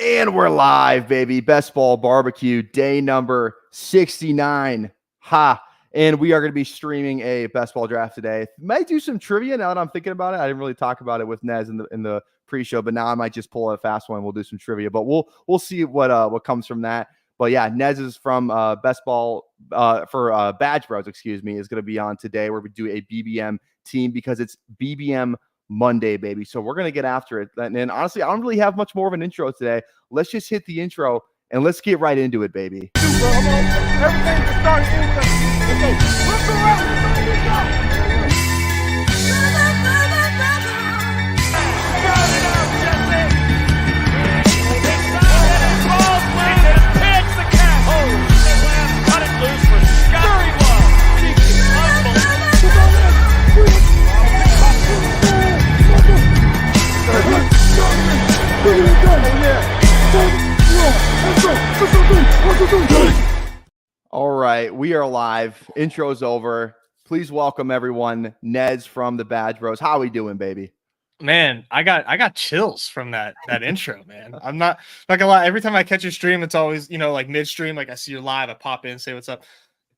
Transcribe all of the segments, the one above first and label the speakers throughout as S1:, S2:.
S1: And we're live, baby. Best Ball Barbecue, day number 69. Ha! And we are going to be streaming a best ball draft today. Might do some trivia now that I'm thinking about it. I didn't really talk about it with Nez in the pre-show, but now I might just pull a fast one. We'll do some trivia, but we'll see what comes from that. But yeah, Nez is from Best Ball for Badge Bros, excuse me, is going to be on today where we do a BBM team because it's BBM Monday, baby. So we're going to get after it. And honestly, I don't really have much more of an intro today. Let's just hit the intro and let's get right into it, baby.
S2: Everything's starting let's go around.
S1: All right, we are live. Intro's over. Please welcome everyone. Nez from the Badge Bros. How we doing, baby?
S3: Man, I got chills from that intro, man. I'm not gonna lie. Every time I catch your stream, it's always, like midstream. Like I see you live, I pop in, say what's up.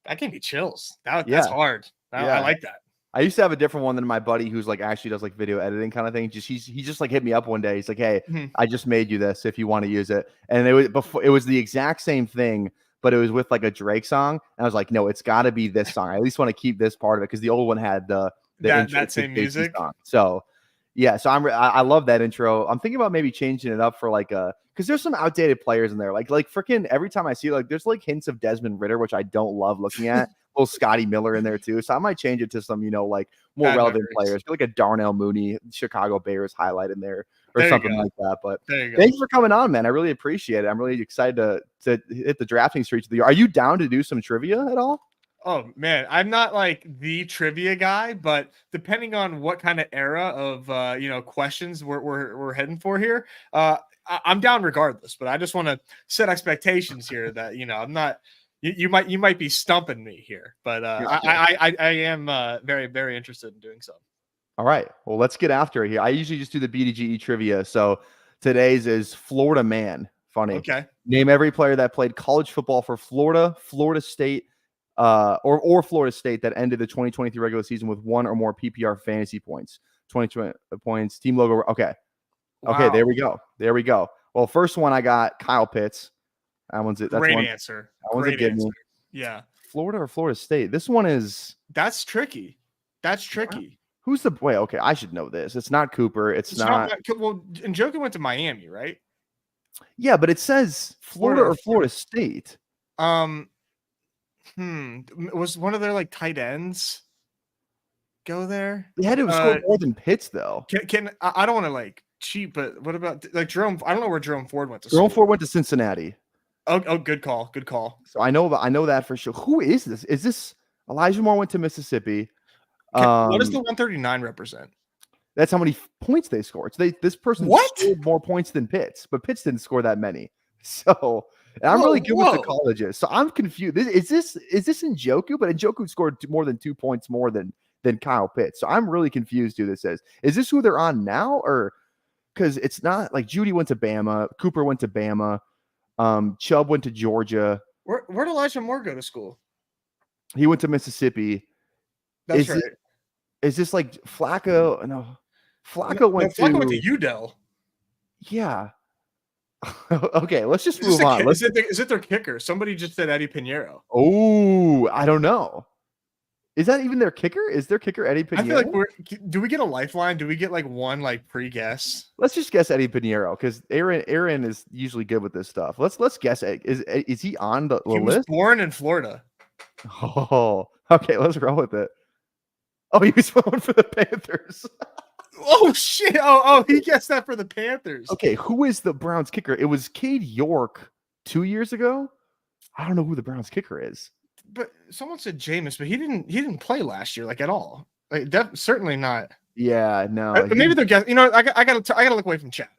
S3: That gave me chills. That's hard. I like that.
S1: I used to have a different one than my buddy who's like actually does like video editing kind of thing. He just like hit me up one day. He's like, "Hey, I just made you this if you want to use it." And it was the exact same thing, but it was with like a Drake song. And I was like, "No, it's got to be this song. I at least want to keep this part of it because the old one had that
S3: same music
S1: song." So yeah, so I love that intro. I'm thinking about maybe changing it up for like because there's some outdated players in there. Like freaking every time I see there's like hints of Desmond Ridder, which I don't love looking at. Little Scotty Miller in there too. So I might change it to some, like more relevant players. Like a Darnell Mooney, Chicago Bears highlight in there or something like that. But thanks for coming on, man. I really appreciate it. I'm really excited to hit the drafting streets of the year. Are you down to do some trivia at all?
S3: Oh man, I'm not like the trivia guy, but depending on what kind of era of questions we're heading for here, I'm down regardless. But I just want to set expectations here that I'm not. You might be stumping me here, but I am very, very interested in doing so.
S1: All right, well, let's get after it here. I usually just do the BDGE trivia, so today's is Florida man. Funny.
S3: Okay.
S1: Name every player that played college football for Florida, Florida State, or Florida State that ended the 2023 regular season with one or more PPR fantasy points. 20 points, team logo. Okay. Wow. Okay, there we go. Well, first one I got Kyle Pitts. That one's it. That's
S3: Great
S1: one
S3: answer.
S1: That one's a give me.
S3: Yeah.
S1: Florida or Florida State? This one is.
S3: That's tricky.
S1: Who's the wait? Okay, I should know this. It's not Cooper. It's not.
S3: Well, Njoku went to Miami, right?
S1: Yeah, but it says Florida or Florida State.
S3: Was one of their like tight ends go there?
S1: They had to score more than Pitts, though.
S3: Can I don't want to like cheat, but what about like Jerome? I don't know where Jerome Ford went to. Jerome
S1: Ford went to Cincinnati.
S3: Oh, good call.
S1: So I know that for sure. Who is this? Is this Elijah Moore went to Mississippi?
S3: What does the 139 represent?
S1: That's how many points they scored. So this person scored more points than Pitts, but Pitts didn't score that many. So I'm really good with the colleges. So I'm confused. Is this Njoku? But Njoku scored more than 2 points more than Kyle Pitts. So I'm really confused who this is. Is this who they're on now, or because it's not like Judy went to Bama, Cooper went to Bama. Chubb went to Georgia.
S3: Where did Elijah Moore go to school?
S1: He went to Mississippi.
S3: That's right.
S1: Is this like Flacco? No, Flacco went to
S3: UDEL.
S1: Yeah. Okay, let's just move on.
S3: Is it their kicker? Somebody just said Eddie Pinheiro.
S1: Oh, I don't know. Is that even their kicker? Is their kicker Eddie Pinheiro?
S3: I feel like do we get a lifeline? Do we get like one like pre-guess?
S1: Let's just guess Eddie Pinheiro because Aaron is usually good with this stuff. Let's guess. Is he on the list?
S3: He was born in Florida.
S1: Oh, okay. Let's roll with it. Oh, he was going for the Panthers.
S3: Oh shit! Oh, he guessed that for the Panthers.
S1: Okay, who is the Browns kicker? It was Cade York 2 years ago. I don't know who the Browns kicker is.
S3: But someone said Jameis, but he didn't play last year, like at all. Like certainly not.
S1: Yeah, no.
S3: But maybe they're guessing. I gotta look away from chat.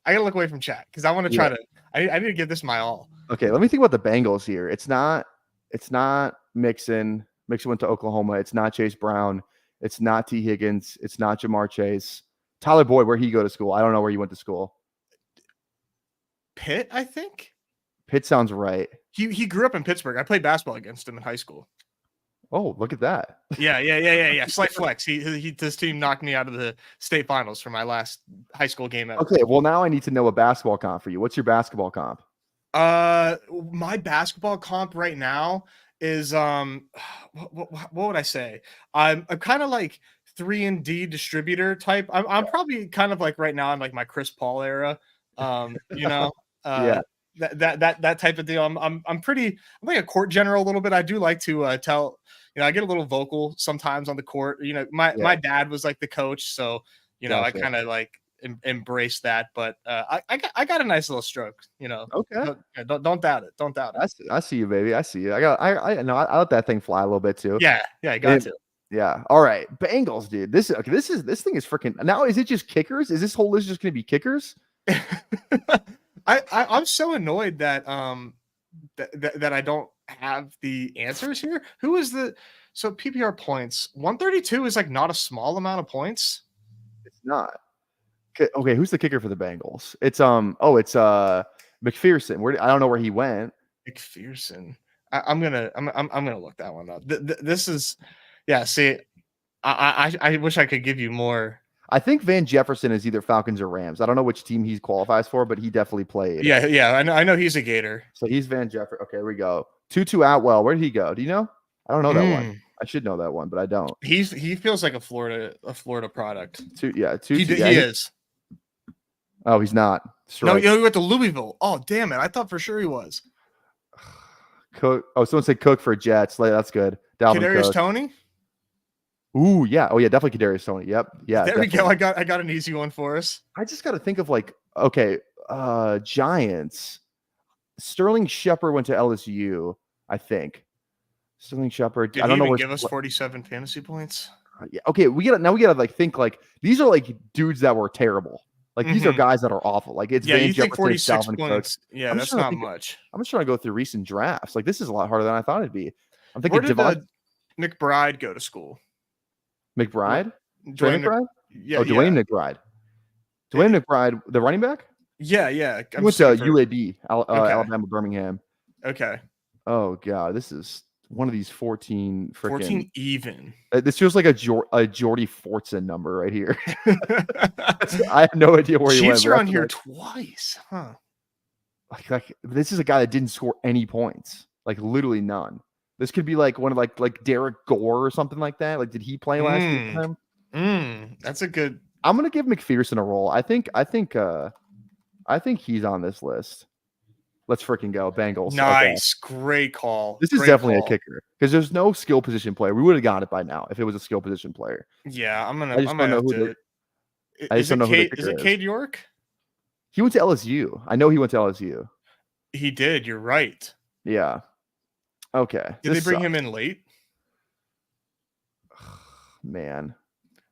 S3: Because I want to try to. I need to give this my all.
S1: Okay, let me think about the Bengals here. It's not Mixon. Mixon went to Oklahoma. It's not Chase Brown. It's not T. Higgins. It's not Jamar Chase. Tyler Boyd, where'd he go to school? I don't know where he went to school.
S3: Pitt, I think.
S1: Pitt sounds right.
S3: He grew up in Pittsburgh. I played basketball against him in high school.
S1: Oh, look at that.
S3: Yeah. Slight flex. This team knocked me out of the state finals for my last high school game ever.
S1: Okay, well now I need to know a basketball comp for you. What's your basketball comp?
S3: My basketball comp right now is what would I say? I'm kind of like 3-and-D distributor type. I'm probably kind of like right now I'm like my Chris Paul era.
S1: Yeah.
S3: That type of deal. I'm like a court general a little bit. I do like to tell, I get a little vocal sometimes on the court. My dad was like the coach, so I kind of like embrace that. But I got a nice little stroke.
S1: Okay.
S3: Don't doubt it. Don't doubt it.
S1: I see you, baby. I see you. I let that thing fly a little bit too.
S3: Yeah, I got to.
S1: Yeah. All right. Bengals, dude. This thing is freaking. Now, is it just kickers? Is this whole list just going to be kickers?
S3: I'm so annoyed that that I don't have the answers here. Who is so PPR points? 132 is like not a small amount of points.
S1: It's not. Okay, who's the kicker for the Bengals? It's McPherson. I don't know where he went.
S3: McPherson. I'm gonna look that one up. This is, yeah. See, I wish I could give you more.
S1: I think Van Jefferson is either Falcons or Rams. I don't know which team he qualifies for, but he definitely played.
S3: Yeah. I know he's a Gator.
S1: So he's Van Jefferson. Okay, here we go. Tutu Atwell. Where did he go? Do you know? I don't know that one. I should know that one, but I don't.
S3: He feels like a Florida product.
S1: He
S3: is.
S1: Oh, he's not.
S3: No, he went to Louisville. Oh, damn it! I thought for sure he was.
S1: Cook. Oh, someone said Cook for Jets. That's good. Dalvin
S3: Kadarius
S1: Cook.
S3: Toney.
S1: Ooh, yeah. Oh, yeah, definitely Kadarius Toney. Yep. Yeah.
S3: There we go. I got an easy one for us.
S1: I just got to think of Giants. Sterling Shepard went to LSU, I think. Sterling Shepard.
S3: Did
S1: I don't
S3: he
S1: know
S3: even
S1: where
S3: give us 47 fantasy points?
S1: Yeah. Okay. We gotta think these are like dudes that were terrible. Like these are guys that are awful. Like it's Van
S3: you think
S1: Jefferson,
S3: 46
S1: Dalvin
S3: points?
S1: Cook.
S3: Yeah, that's not much.
S1: I'm just trying to go through recent drafts. Like this is a lot harder than I thought it'd be. I'm thinking
S3: McBride go to school.
S1: McBride? Dwayne McBride?
S3: Yeah.
S1: Dwayne McBride. Dwayne McBride, the running back?
S3: Yeah.
S1: He went to UAB, Alabama, Birmingham.
S3: Okay.
S1: Oh god, this is one of these 14 freaking
S3: 14 even.
S1: This feels like a Jordy Fortson number right here. I have no idea where he went.
S3: Chiefs are on here twice, huh?
S1: Like this is a guy that didn't score any points, like literally none. This could be like one of like Derek Gore or something like that. Like, did he play last week for him?
S3: That's a good.
S1: I'm gonna give McPherson a roll. I think he's on this list. Let's freaking go, Bengals.
S3: Nice, okay. Great call.
S1: This is definitely a kicker because there's no skill position player. We would have got it by now if it was a skill position player.
S3: Yeah, I'm gonna know who. Is it Cade York?
S1: He went to LSU. I know he went to LSU.
S3: He did. You're right.
S1: Yeah. Okay.
S3: Did they bring him in late?
S1: Man,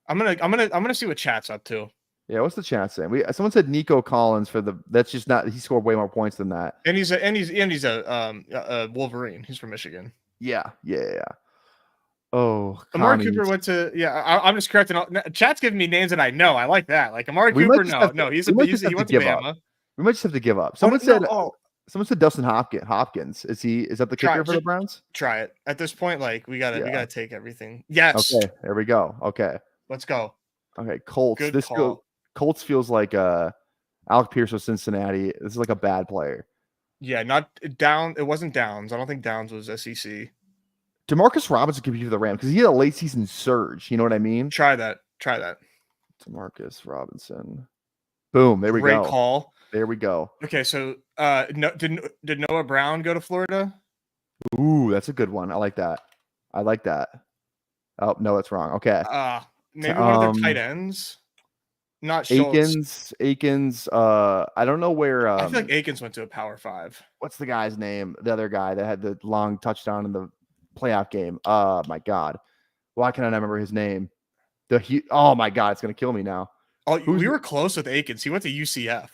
S3: I'm gonna see what chat's up to.
S1: Yeah, what's the chat saying? Someone said Nico Collins for the. That's just not. He scored way more points than that.
S3: And he's a Wolverine. He's from Michigan.
S1: Yeah. Oh,
S3: Amari Cooper went to. Yeah, I'm just correcting. Chat's giving me names that I know. I like that. Like Amari Cooper. He went to Bama.
S1: We might just have to give up. Someone said Dustin Hopkins. Is that the kicker for the Browns?
S3: Try it. At this point, like we gotta take everything. Yes.
S1: Okay, there we go. Okay.
S3: Let's go.
S1: Okay, Colts.
S3: Good call.
S1: Colts feels like Alec Pierce with Cincinnati. This is like a bad player.
S3: Yeah, not down. It wasn't Downs. I don't think Downs was SEC.
S1: Demarcus Robinson could be for the Rams because he had a late season surge. You know what I mean?
S3: Try that.
S1: Demarcus Robinson. Boom. There we go.
S3: Great call.
S1: There we go.
S3: Okay, so did Noah Brown go to Florida?
S1: Ooh, that's a good one. I like that. Oh no, that's wrong. Okay.
S3: Maybe one of their tight ends. Not
S1: Akins. I don't know where.
S3: I feel like Akins went to a Power 5.
S1: What's the guy's name? The other guy that had the long touchdown in the playoff game. Oh my god, why can I not remember his name? Oh my god, it's gonna kill me now.
S3: Oh, we were close with Akins. He went to UCF.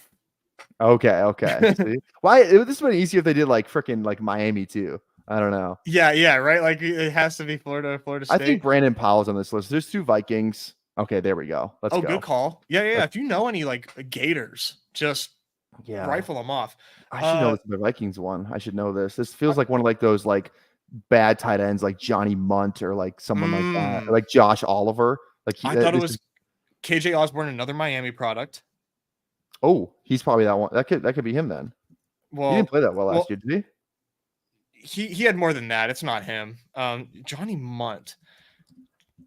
S1: Okay. See? Why? This would have been easier if they did like freaking like Miami too. I don't know.
S3: Yeah, right. Like it has to be Florida State.
S1: I think Brandon Powell's on this list. There's 2 Vikings. Okay, there we go. Let's go.
S3: Good call. Yeah. If you know any like Gators, just
S1: Yeah.
S3: rifle them off.
S1: I should know this is the Vikings one. I should know this. This feels like one of like those like bad tight ends like Johnny Munt or like someone like that. Or like Josh Oliver. Like
S3: I thought it was KJ Osborne, another Miami product.
S1: Oh, he's probably that one. That could be him then.
S3: Well,
S1: he didn't play that well last year, did
S3: he? He had more than that. It's not him. Johnny Munt.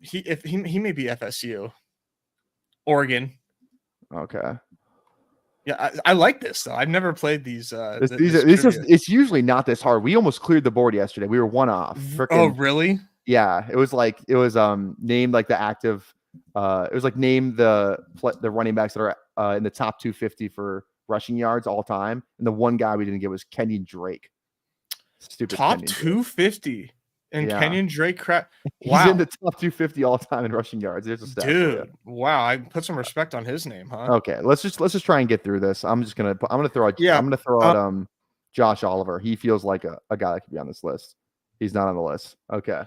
S3: He may be FSU. Oregon.
S1: Okay.
S3: Yeah, I like this though. I've never played these.
S1: It's usually not this hard. We almost cleared the board yesterday. We were one off.
S3: Oh, really?
S1: Yeah, it was named like the active. It was like name the running backs that are in the top 250 for rushing yards all time, and the one guy we didn't get was Kenyon Drake. Stupid.
S3: Top 250 and Kenyon Drake. Crap.
S1: Wow. He's in the top 250 all time in rushing yards. There's a stat.
S3: Dude, wow! I put some respect on his name, huh?
S1: Okay, let's just try and get through this. I'm gonna throw out Josh Oliver. He feels like a guy that could be on this list. He's not on the list. Okay.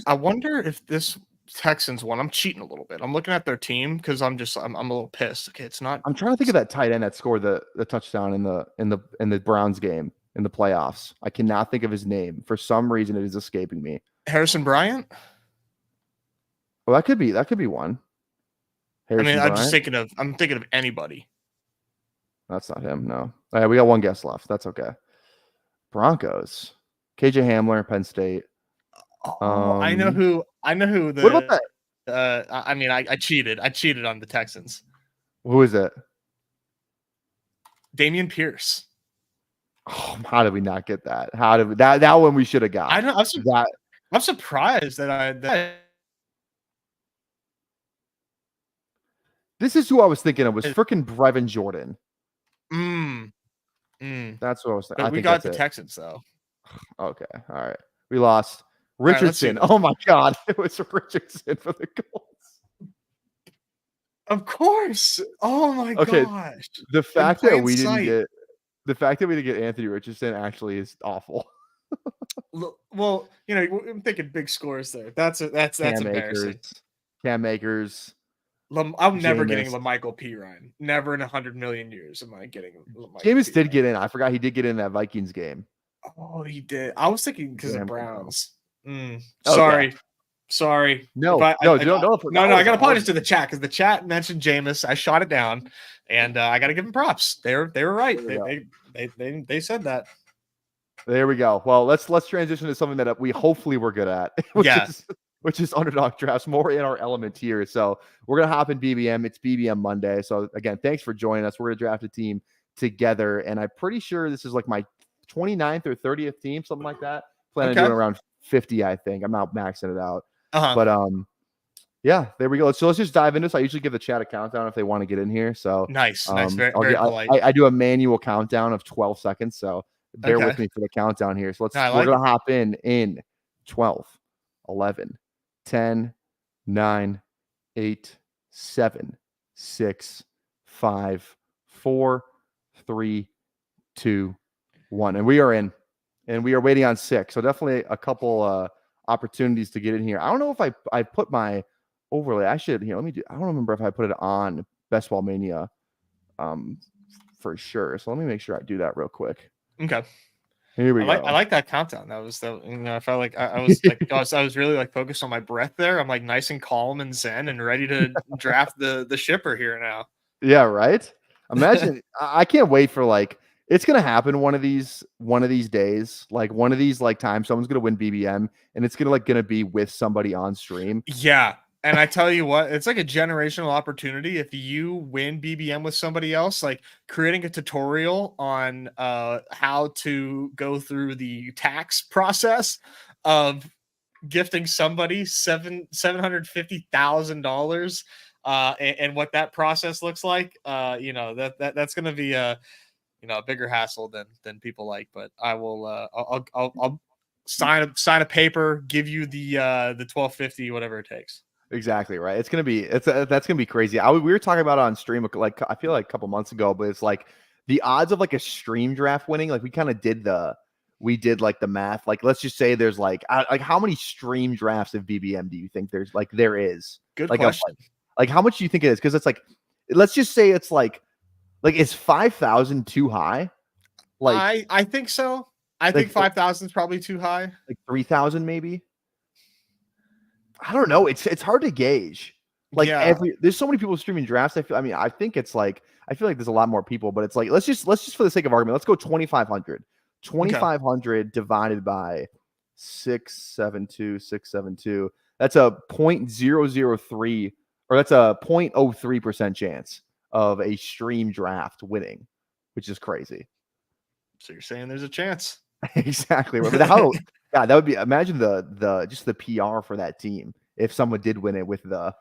S3: I wonder if this Texans one. I'm cheating a little bit. I'm looking at their team because I'm a little pissed. Okay, it's not.
S1: I'm trying to think of that tight end that scored the touchdown in the Browns game in the playoffs. I cannot think of his name. For some reason, it is escaping me.
S3: Harrison Bryant?
S1: Well, that could be one.
S3: I'm thinking of anybody.
S1: That's not him, no. All right, we got one guess left. That's okay. Broncos. KJ Hamler, Penn State.
S3: I know who the
S1: What about that?
S3: I cheated. I cheated on the Texans.
S1: Who is it?
S3: Dameon Pierce.
S1: Oh, how did we not get that? How did we, that one we should have got?
S3: I know. I'm surprised that
S1: This is who I was thinking of. Was freaking Brevin Jordan. That's what I was thinking.
S3: But we got the Texans though.
S1: Okay, all right. We lost Richardson. Right, oh my God, it was Richardson for the Colts.
S3: Of course. Oh my gosh.
S1: The fact that we didn't get Anthony Richardson actually is awful.
S3: Well, I'm thinking big scores there. That's embarrassing.
S1: Cam Akers.
S3: I'm never getting LaMichael Pirine. Never in 100 million years am I getting LaMichael
S1: Jameis did get in. I forgot he did get in that Vikings game.
S3: Oh, he did. I was thinking because of Browns.
S1: Okay.
S3: Sorry.
S1: No. I got
S3: to apologize to the chat because the chat mentioned Jameis. I shot it down, and I got to give them props. They were right. They said that.
S1: There we go. Well, let's transition to something that we hopefully we're good at. Which is underdog drafts, more in our element here. So we're going to hop in BBM. It's BBM Monday. So again, thanks for joining us. We're going to draft a team together. And I'm pretty sure this is like my 29th or 30th team, something like that. Planning on doing around 50, I think. I'm not maxing it out. But yeah, there we go. So let's just dive into this. I usually give the chat a countdown if they want to get in here. So
S3: nice. Very polite.
S1: I do a manual countdown of 12 seconds. So bear with me for the countdown here. So we're going to hop in 12, 11, 10, 9, 8, 7, 6, 5, 4, 3, 2, 1. And we are in. And we are waiting on 6. So definitely a couple opportunities to get in here. I don't know if I put my overlay. I should here. I don't remember if I put it on Best Ball Mania for sure. So let me make sure I do that real quick.
S3: Okay.
S1: Here we go.
S3: I like that countdown. I felt like I was like I was really like focused on my breath there. I'm like nice and calm and zen and ready to draft the shipper here now.
S1: Yeah, right. Imagine I can't wait for it's gonna happen one of these days. Like one of these times someone's gonna win BBM and it's gonna be with somebody on stream.
S3: Yeah. And I tell you what, it's like a generational opportunity. If you win BBM with somebody else, like creating a tutorial on how to go through the tax process of gifting somebody $750,000 and what that process looks like. That's going to be a bigger hassle than people like. But I will I'll sign a paper, give you the 1250, whatever it takes.
S1: Exactly right. It's gonna be that's gonna be crazy. We were talking about it on stream I feel like a couple months ago, but it's like the odds of a stream draft winning. Like we kind of did the math. Like let's just say there's how many stream drafts of BBM do you think there is?
S3: Good question.
S1: How much do you think it is? Because it's let's just say it's Like, is 5,000 too high? Like,
S3: I think so. I think
S1: like
S3: 5,000 is probably too high.
S1: 3,000 maybe. I don't know. It's hard to gauge. Like
S3: Yeah.
S1: there's so many people streaming drafts. I mean, I think it's like I feel like there's a lot more people, but it's like let's just for the sake of argument, let's go 2,500.
S3: Okay.
S1: 2,500 divided by 672. That's a 0.003 or that's a 0.03% chance of a stream draft winning, which is crazy.
S3: So you're saying there's a chance.
S1: Exactly. But how yeah, that would be imagine the just the PR for that team if someone did win it with the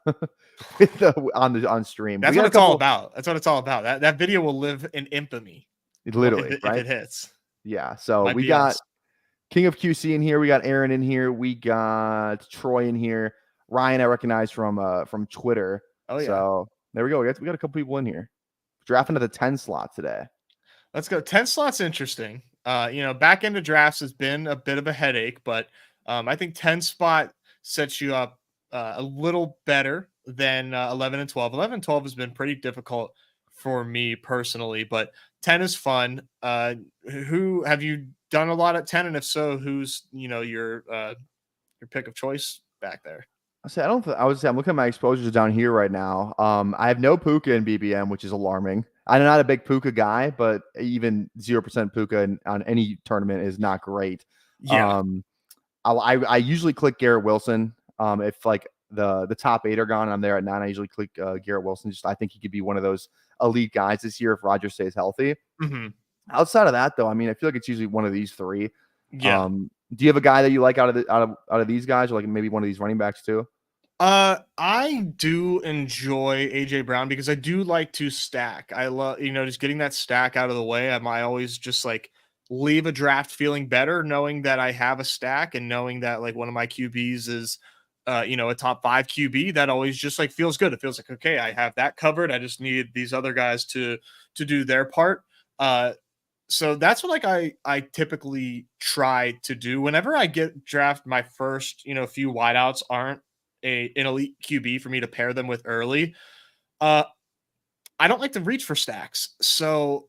S1: with the on stream.
S3: That's what it's all about. That's what it's all about. That video will live in infamy.
S1: Literally,
S3: if
S1: right?
S3: it hits.
S1: Yeah. So
S3: Might
S1: we
S3: be
S1: got
S3: us.
S1: King of QC in here. We got Aaron in here. We got Troy in here. Ryan, I recognize from Twitter.
S3: Oh yeah.
S1: So there we go. We got a couple people in here. Drafting to the 10 slot today.
S3: Let's go. 10 slots interesting. Back into drafts has been a bit of a headache, but I think 10 spot sets you up a little better than 11 and 12. 11 and 12 has been pretty difficult for me personally, but 10 is fun. Who have you done a lot at 10? And if so, who's your pick of choice back there?
S1: I would say I'm looking at my exposures down here right now. I have no Puka in BBM, which is alarming. I'm not a big Puka guy, but even 0% Puka on any tournament is not great.
S3: Yeah.
S1: I usually click Garrett Wilson. If like the top 8 are gone and I'm there at 9, I usually click Garrett Wilson. I think he could be one of those elite guys this year if Roger stays healthy.
S3: Mm-hmm.
S1: Outside of that, though, I mean, I feel like it's usually one of these 3.
S3: Yeah.
S1: Do you have a guy that you like out of these guys, or like maybe one of these running backs too?
S3: I do enjoy AJ Brown because I do like to stack. I love, just getting that stack out of the way. I always just like leave a draft feeling better, knowing that I have a stack and knowing that like one of my QBs is, a top 5 QB. That always just like feels good. It feels like, okay, I have that covered. I just need these other guys to do their part. So that's what like I typically try to do whenever I get draft. My first, few wideouts aren't an elite QB for me to pair them with early. I don't like to reach for stacks. So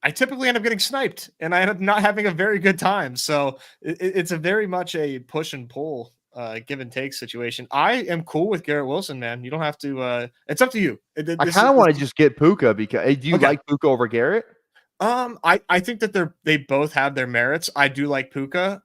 S3: I typically end up getting sniped and I end up not having a very good time. So it's a very much a push and pull, give and take situation. I am cool with Garrett Wilson, man. You don't have to, it's up to you.
S1: I kind of want to just get Puka because do you like Puka over Garrett?
S3: I think that they both have their merits. I do like Puka.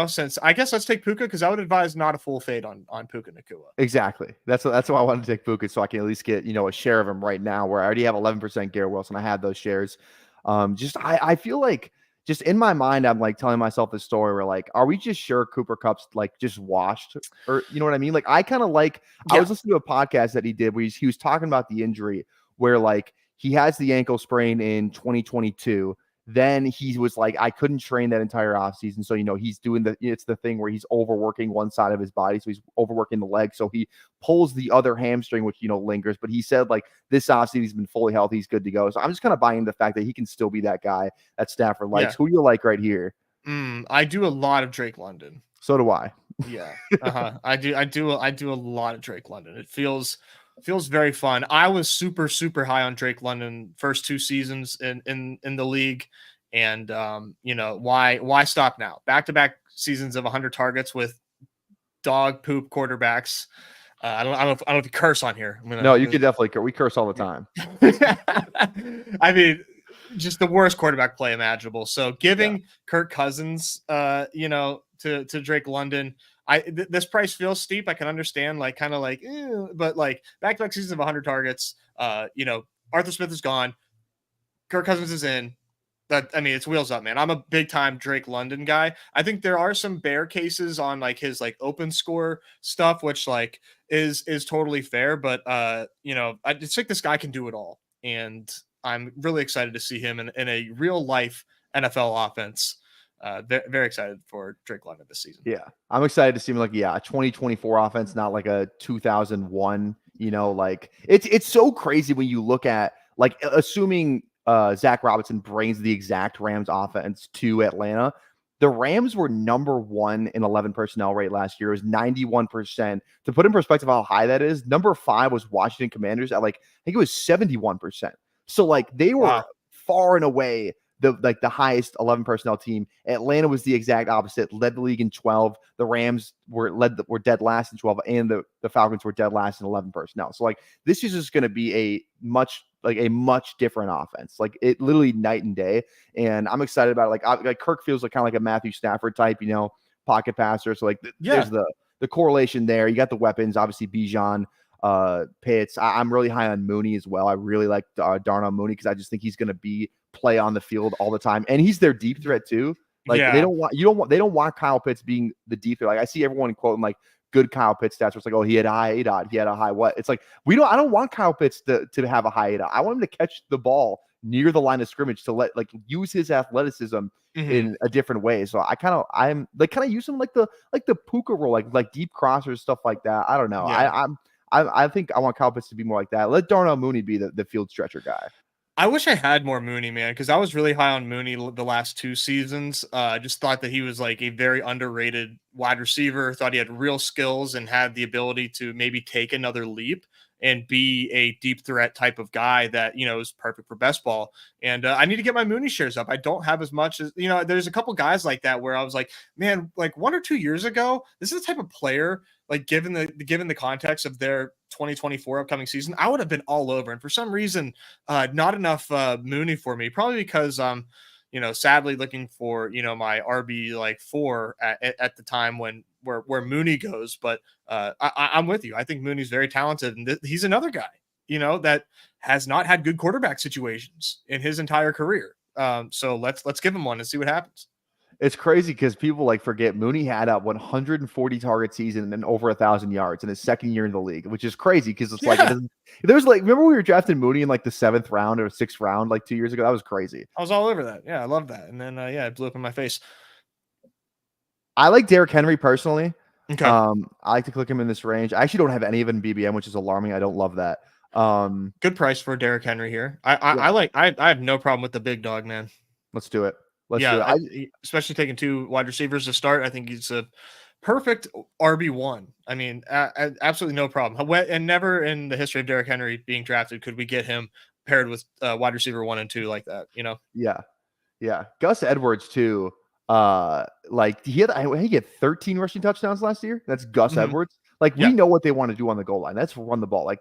S3: Since I guess let's take Puka because I would advise not a full fade on Puka Nacua.
S1: Exactly. That's why I wanted to take Puka so I can at least get a share of him right now. Where I already have 11% Garrett Wilson. I have those shares. I feel like just in my mind I'm like telling myself this story where like, are we just sure Cooper Kupp's like just washed, or you know what I mean? Like I kind of like I was listening to a podcast that he did where he was talking about the injury where like. He has the ankle sprain in 2022. Then he was like, I couldn't train that entire offseason. So, he's doing it's the thing where he's overworking one side of his body. So he's overworking the leg. So he pulls the other hamstring, which, lingers. But he said like this offseason, he's been fully healthy. He's good to go. So I'm just kind of buying the fact that he can still be that guy that Stafford likes. Who you like right here?
S3: I do a lot of Drake London.
S1: So do I.
S3: Yeah. I do a lot of Drake London. It feels very fun. I was super, super high on Drake London first 2 seasons in the league. And why stop now? Back-to-back seasons of 100 targets with dog poop quarterbacks. I don't know if you curse on here.
S1: No, you could definitely we curse all the time.
S3: I mean, just the worst quarterback play imaginable. So giving Kirk Cousins to Drake London, this price feels steep. I can understand, like, kind of like, but like back-to-back seasons of 100 targets. Arthur Smith is gone. Kirk Cousins is in. It's wheels up, man. I'm a big-time Drake London guy. I think there are some bear cases on like his like open score stuff, which like is totally fair. But I just think this guy can do it all, and I'm really excited to see him in a real life NFL offense. Very excited for Drake London this season.
S1: Yeah, I'm excited to see him like a 2024 offense, not like a 2001. Like it's so crazy when you look at like assuming Zach Robinson brings the exact Rams offense to Atlanta. The Rams were number 1 in 11 personnel rate last year. It was 91%. To put in perspective how high that is, number 5 was Washington Commanders at like I think it was 71%. So like they were
S3: Wow.
S1: far and away the highest 11 personnel team. Atlanta was the exact opposite, led the league in 12. The Rams were dead last in 12, and the Falcons were dead last in 11 personnel. So like this is just going to be a much different offense. Like it literally night and day. And I'm excited about it. Like Kirk feels like kind of like a Matthew Stafford type, pocket passer. So like there's the correlation there. You got the weapons, obviously Bijan, Pitts. I'm really high on Mooney as well. I really like Darnell Mooney because I just think he's going to play on the field all the time, and he's their deep threat too. Like they don't want Kyle Pitts being the deep threat. Like I see everyone quoting like good Kyle Pitts stats. Where it's like, oh, he had a high ADOT, he had a high what? It's like I don't want Kyle Pitts to have a high ADOT. I want him to catch the ball near the line of scrimmage to use his athleticism in a different way. So I'm use him like the Puka role, like deep crossers, stuff like that. I don't know.
S3: Yeah.
S1: I think I want Kyle Pitts to be more like that. Let Darnell Mooney be the field stretcher guy.
S3: I wish I had more Mooney, man, because I was really high on Mooney the last 2 seasons. I just thought that he was like a very underrated wide receiver. Thought he had real skills and had the ability to maybe take another leap and be a deep threat type of guy that, is perfect for best ball. And I need to get my Mooney shares up. I don't have as much as, there's a couple guys like that where I was like, man, like 1 or 2 years ago, this is the type of player, like given the context of their 2024 upcoming season, I would have been all over. And for some reason, not enough Mooney for me, probably because sadly looking for, my RB like 4 at the time where Mooney goes. But I'm with you. I think Mooney's very talented, and he's another guy, that has not had good quarterback situations in his entire career. So let's give him one and see what happens.
S1: It's crazy because people like forget Mooney had a 140 target season and over 1,000 yards in his second year in the league, which is crazy because it's like there's like, remember we were drafting Mooney in like the 7th round or 6th round like 2 years ago? That was crazy.
S3: I was all over that. Yeah, I love that. And then it blew up in my face.
S1: I like Derrick Henry personally.
S3: Okay.
S1: I like to click him in this range. I actually don't have any of it in BBM, which is alarming. I don't love that.
S3: Good price for Derrick Henry here. I have no problem with the big dog, man.
S1: Let's do it. Let's do it.
S3: Especially taking 2 wide receivers to start. I think he's a perfect RB1. I mean, absolutely no problem. And never in the history of Derrick Henry being drafted could we get him paired with wide receiver 1 and 2 like that,
S1: Yeah. Gus Edwards too. Like he had 13 rushing touchdowns last year. That's Gus Edwards. Like we know what they want to do on the goal line. That's run the ball. Like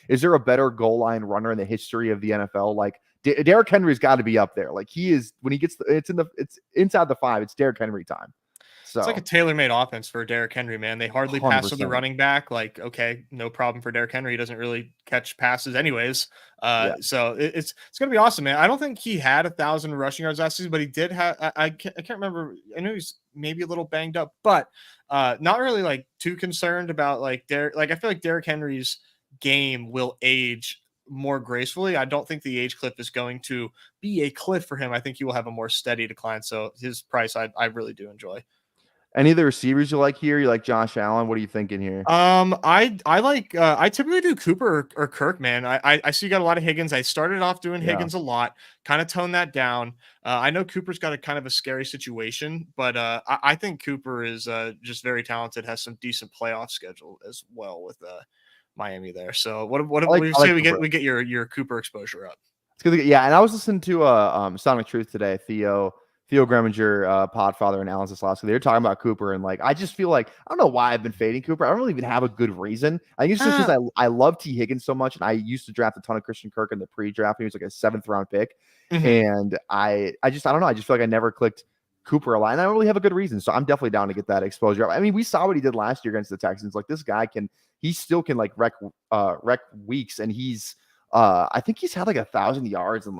S1: is there a better goal line runner in the history of the NFL? Like Derrick Henry's got to be up there. Like he is when he gets it's inside the 5. It's Derrick Henry time. So
S3: it's like a tailor-made offense for Derrick Henry, man. They hardly
S1: 100%.
S3: pass to the running back. Like, okay, no problem for Derrick Henry. He doesn't really catch passes anyways. So it's gonna be awesome, man. I don't think he had 1,000 rushing yards last season, but he did have. I can't remember. I know he's maybe a little banged up, but not really like too concerned about like Derrick. Like I feel like Derrick Henry's game will age more gracefully. I don't think the age cliff is going to be a cliff for him. I think he will have a more steady decline. So his price, I really do enjoy.
S1: Any of the receivers you like here? You like Josh Allen? What are you thinking here?
S3: I like I typically do Cooper or Kirk, man. I see you got a lot of Higgins. I started off doing Higgins a lot, kind of toned that down. I know Cooper's got a kind of a scary situation, but I think Cooper is just very talented, has some decent playoff schedule as well with Miami there. So what we get your Cooper exposure up.
S1: It's good. Yeah, and I was listening to Sonic Truth today, Theo Greminger, Podfather, and Alan Zaslowski. They were talking about Cooper, and like I just feel like I don't know why I've been fading Cooper. I don't really even have a good reason. I think it's just because I love T. Higgins so much, and I used to draft a ton of Christian Kirk in the pre-draft. He was like a 7th round pick, and I don't know. I just feel like I never clicked Cooper a lot, and I don't really have a good reason. So I'm definitely down to get that exposure. I mean, we saw what he did last year against the Texans. Like this guy he still can like wreck weeks, and he's I think he's had like 1,000 yards and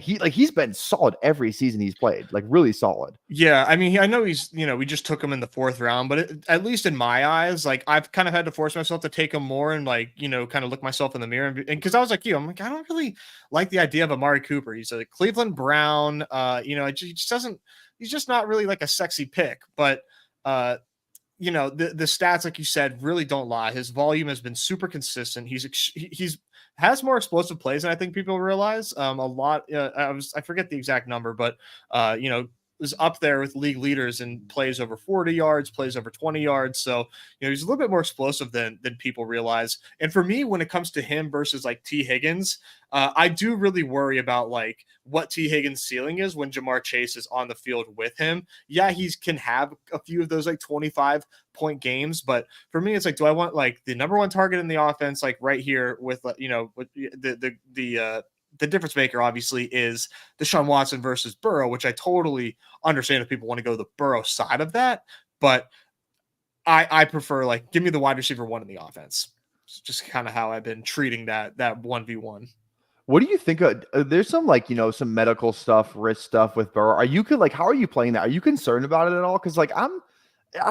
S1: he's been solid every season he's played, like really solid.
S3: Yeah, I mean, I know he's, we just took him in the 4th round, but at least in my eyes, like I've kind of had to force myself to take him more and like, kind of look myself in the mirror. And because I was like, I'm like, I don't really like the idea of Amari Cooper. He's a Cleveland Brown, he's just not really like a sexy pick, but the stats, like you said, really don't lie. His volume has been super consistent. He's has more explosive plays than I think people realize. A lot. I forget the exact number, but is up there with league leaders and plays over 40 yards, plays over 20 yards. So, he's a little bit more explosive than people realize. And for me, when it comes to him versus like T. Higgins, I do really worry about like what T. Higgins' ceiling is when Jamar Chase is on the field with him. Yeah, he can have a few of those like 25-point games, but for me, it's like, do I want like the number one target in the offense, like right here with with the difference maker obviously is Deshaun Watson versus Burrow, which I totally understand if people want to go the Burrow side of that, but I prefer like give me the wide receiver one in the offense. It's just kind of how I've been treating that 1v1.
S1: What do you think there's some like, some medical stuff, risk stuff with Burrow. How are you playing that? Are you concerned about it at all? Because like I'm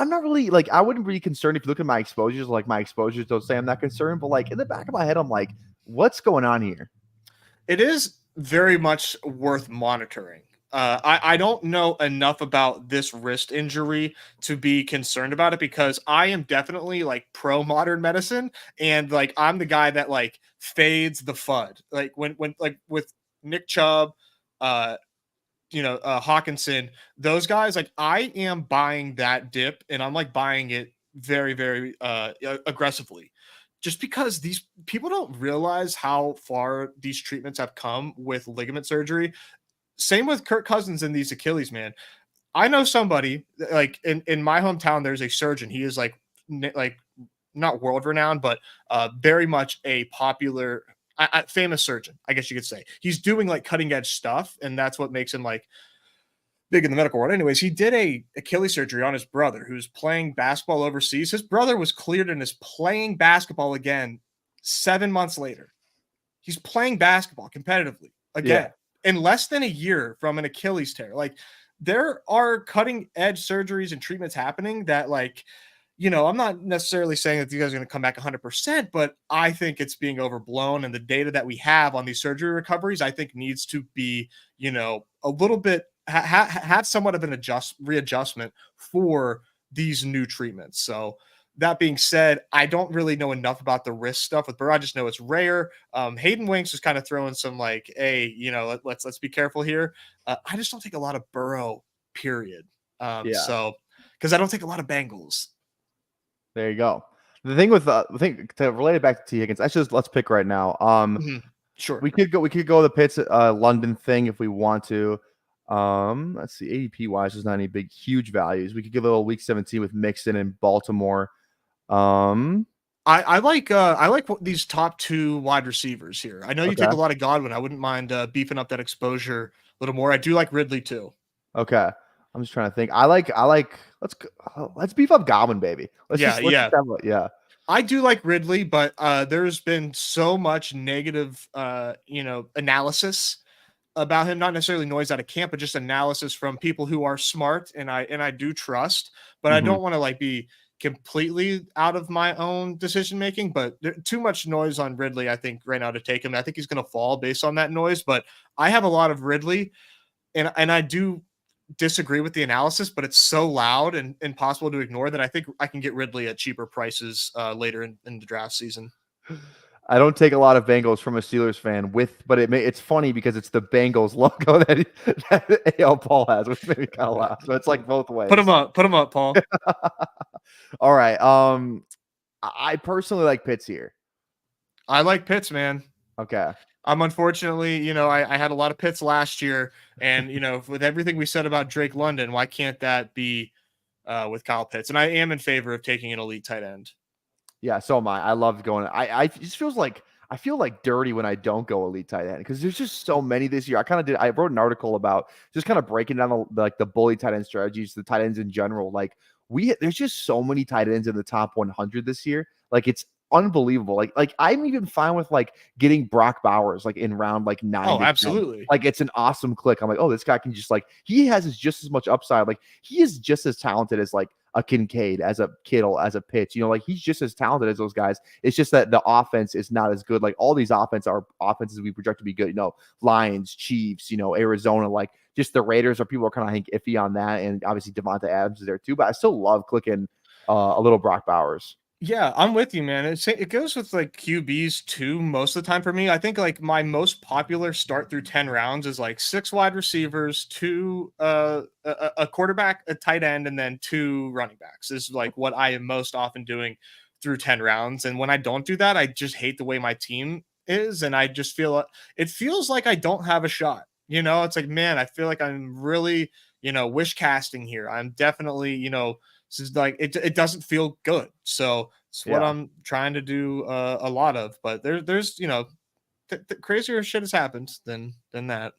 S1: not really like I wouldn't be concerned if you look at my exposures. Like my exposures don't say I'm not concerned, but like in the back of my head, I'm like, what's going on here?
S3: It is very much worth monitoring. I don't know enough about this wrist injury to be concerned about it because I am definitely like pro modern medicine and like I'm the guy that like fades the FUD. Like when like with Nick Chubb, Hawkinson, those guys, like I am buying that dip and I'm like buying it very, very aggressively. Just because these people don't realize how far these treatments have come with ligament surgery. Same with Kirk Cousins and these Achilles, man. I know somebody like in my hometown, there's a surgeon. He is like not world renowned, but very much a popular, famous surgeon, I guess you could say. He's doing like cutting edge stuff, and that's what makes him like big in the medical world. Anyways, he did a Achilles surgery on his brother who's playing basketball overseas. His brother was cleared and is playing basketball again 7 months later. He's playing basketball competitively again in less than a year from an Achilles tear. Like there are cutting edge surgeries and treatments happening that like, I'm not necessarily saying that these guys are going to come back 100%, but I think it's being overblown. And the data that we have on these surgery recoveries, I think needs to be, a little bit have somewhat of an readjustment for these new treatments. So that being said, I don't really know enough about the risk stuff with Burrow. I just know it's rare. Hayden Winks is kind of throwing some like, hey, let's be careful here. I just don't take a lot of Burrow, period. So because I don't take a lot of Bengals.
S1: There you go. The thing with the thing to relate it back to T. Higgins, let's pick right now.
S3: Sure.
S1: We could go the Pitts London thing if we want to. Let's see. ADP wise, there's not any big huge values. We could give a little week 17 with Mixon and Baltimore.
S3: I like these top two wide receivers here. I know you take a lot of Godwin. I wouldn't mind beefing up that exposure a little more. I do like Ridley too.
S1: Okay. I'm just trying to think. I like let's beef up Godwin, baby. Yeah.
S3: I do like Ridley, but there's been so much negative analysis about him, not necessarily noise out of camp, but just analysis from people who are smart and I do trust, but I don't want to like be completely out of my own decision making, but too much noise on Ridley, I think, right now to take him. I think he's going to fall based on that noise, but I have a lot of Ridley and I do disagree with the analysis, but it's so loud and impossible to ignore that I think I can get Ridley at cheaper prices later in the draft season.
S1: I don't take a lot of Bengals from a Steelers fan but it's funny because it's the Bengals logo that AL Paul has, which made me kind of laugh. So it's like both ways.
S3: Put him up, Paul.
S1: All right. I personally like Pitts here.
S3: I like Pitts, man.
S1: Okay.
S3: I'm unfortunately, I had a lot of Pitts last year, and with everything we said about Drake London, why can't that be with Kyle Pitts? And I am in favor of taking an elite tight end.
S1: Yeah, so am I. I love going. I just feels like I feel like dirty when I don't go elite tight end because there's just so many this year. I wrote an article about just kind of breaking down the bully tight end strategies, the tight ends in general. Like there's just so many tight ends in the top 100 this year. Like it's unbelievable. Like I'm even fine with like getting Brock Bowers like in round like 9.
S3: Oh, absolutely.
S1: 10. Like it's an awesome click. I'm like, oh, this guy can just like he has just as much upside. Like he is just as talented as like a Kincaid, as a Kittle, as a Pitts. Like he's just as talented as those guys. It's just that the offense is not as good. Like all these offenses we project to be good. Lions, Chiefs, Arizona, like just the Raiders people are kind of iffy on that. And obviously Devonta Adams is there too. But I still love clicking a little Brock Bowers.
S3: Yeah, I'm with you, man. It goes with like QBs too most of the time for me. I think like my most popular start through 10 rounds is like 6 wide receivers, 2 a quarterback, a tight end, and then 2 running backs. This is like what I am most often doing through 10 rounds. And when I don't do that, I just hate the way my team is, and I just feel it feels like I don't have a shot. It's like, man, I feel like I'm really, wish casting here. I'm definitely, this is like it doesn't feel good. So it's what
S1: Yeah.
S3: I'm trying to do a lot of. But there's crazier shit has happened than that.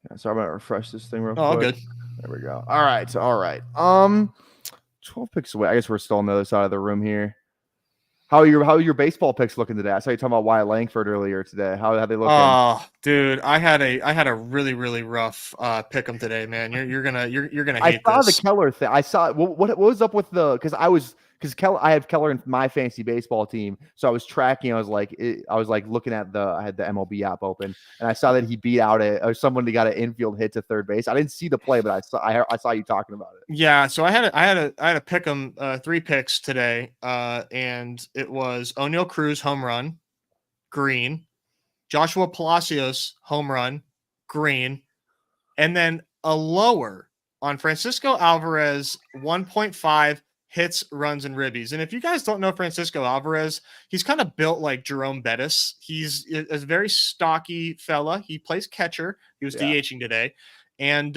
S1: Yeah, so I'm gonna refresh this thing real
S3: Oh, all
S1: quick.
S3: good.
S1: There we go. All right. 12 picks away. I guess we're still on the other side of the room here. How are your baseball picks looking today? I saw you talking about Wyatt Langford earlier today. How they looking?
S3: Oh, dude, I had a really really rough pick 'em today, man. You're gonna
S1: I
S3: hate
S1: saw
S3: this.
S1: the Keller thing. I saw what was up with the because Keller, I have Keller in my fantasy baseball team, so I was tracking. I was like looking at I had the MLB app open, and I saw that he beat out someone that got an infield hit to third base. I didn't see the play, but I saw you talking about it.
S3: Yeah, so I had a pick 'em 3 picks today, and it was O'Neal Cruz home run, green, Joshua Palacios home run, green, and then a lower on Francisco Alvarez 1.5 hits, runs, and ribbies. And if you guys don't know Francisco Alvarez, he's kind of built like Jerome Bettis. He's a very stocky fella. He plays catcher. He was
S1: Yeah.
S3: DHing today. And,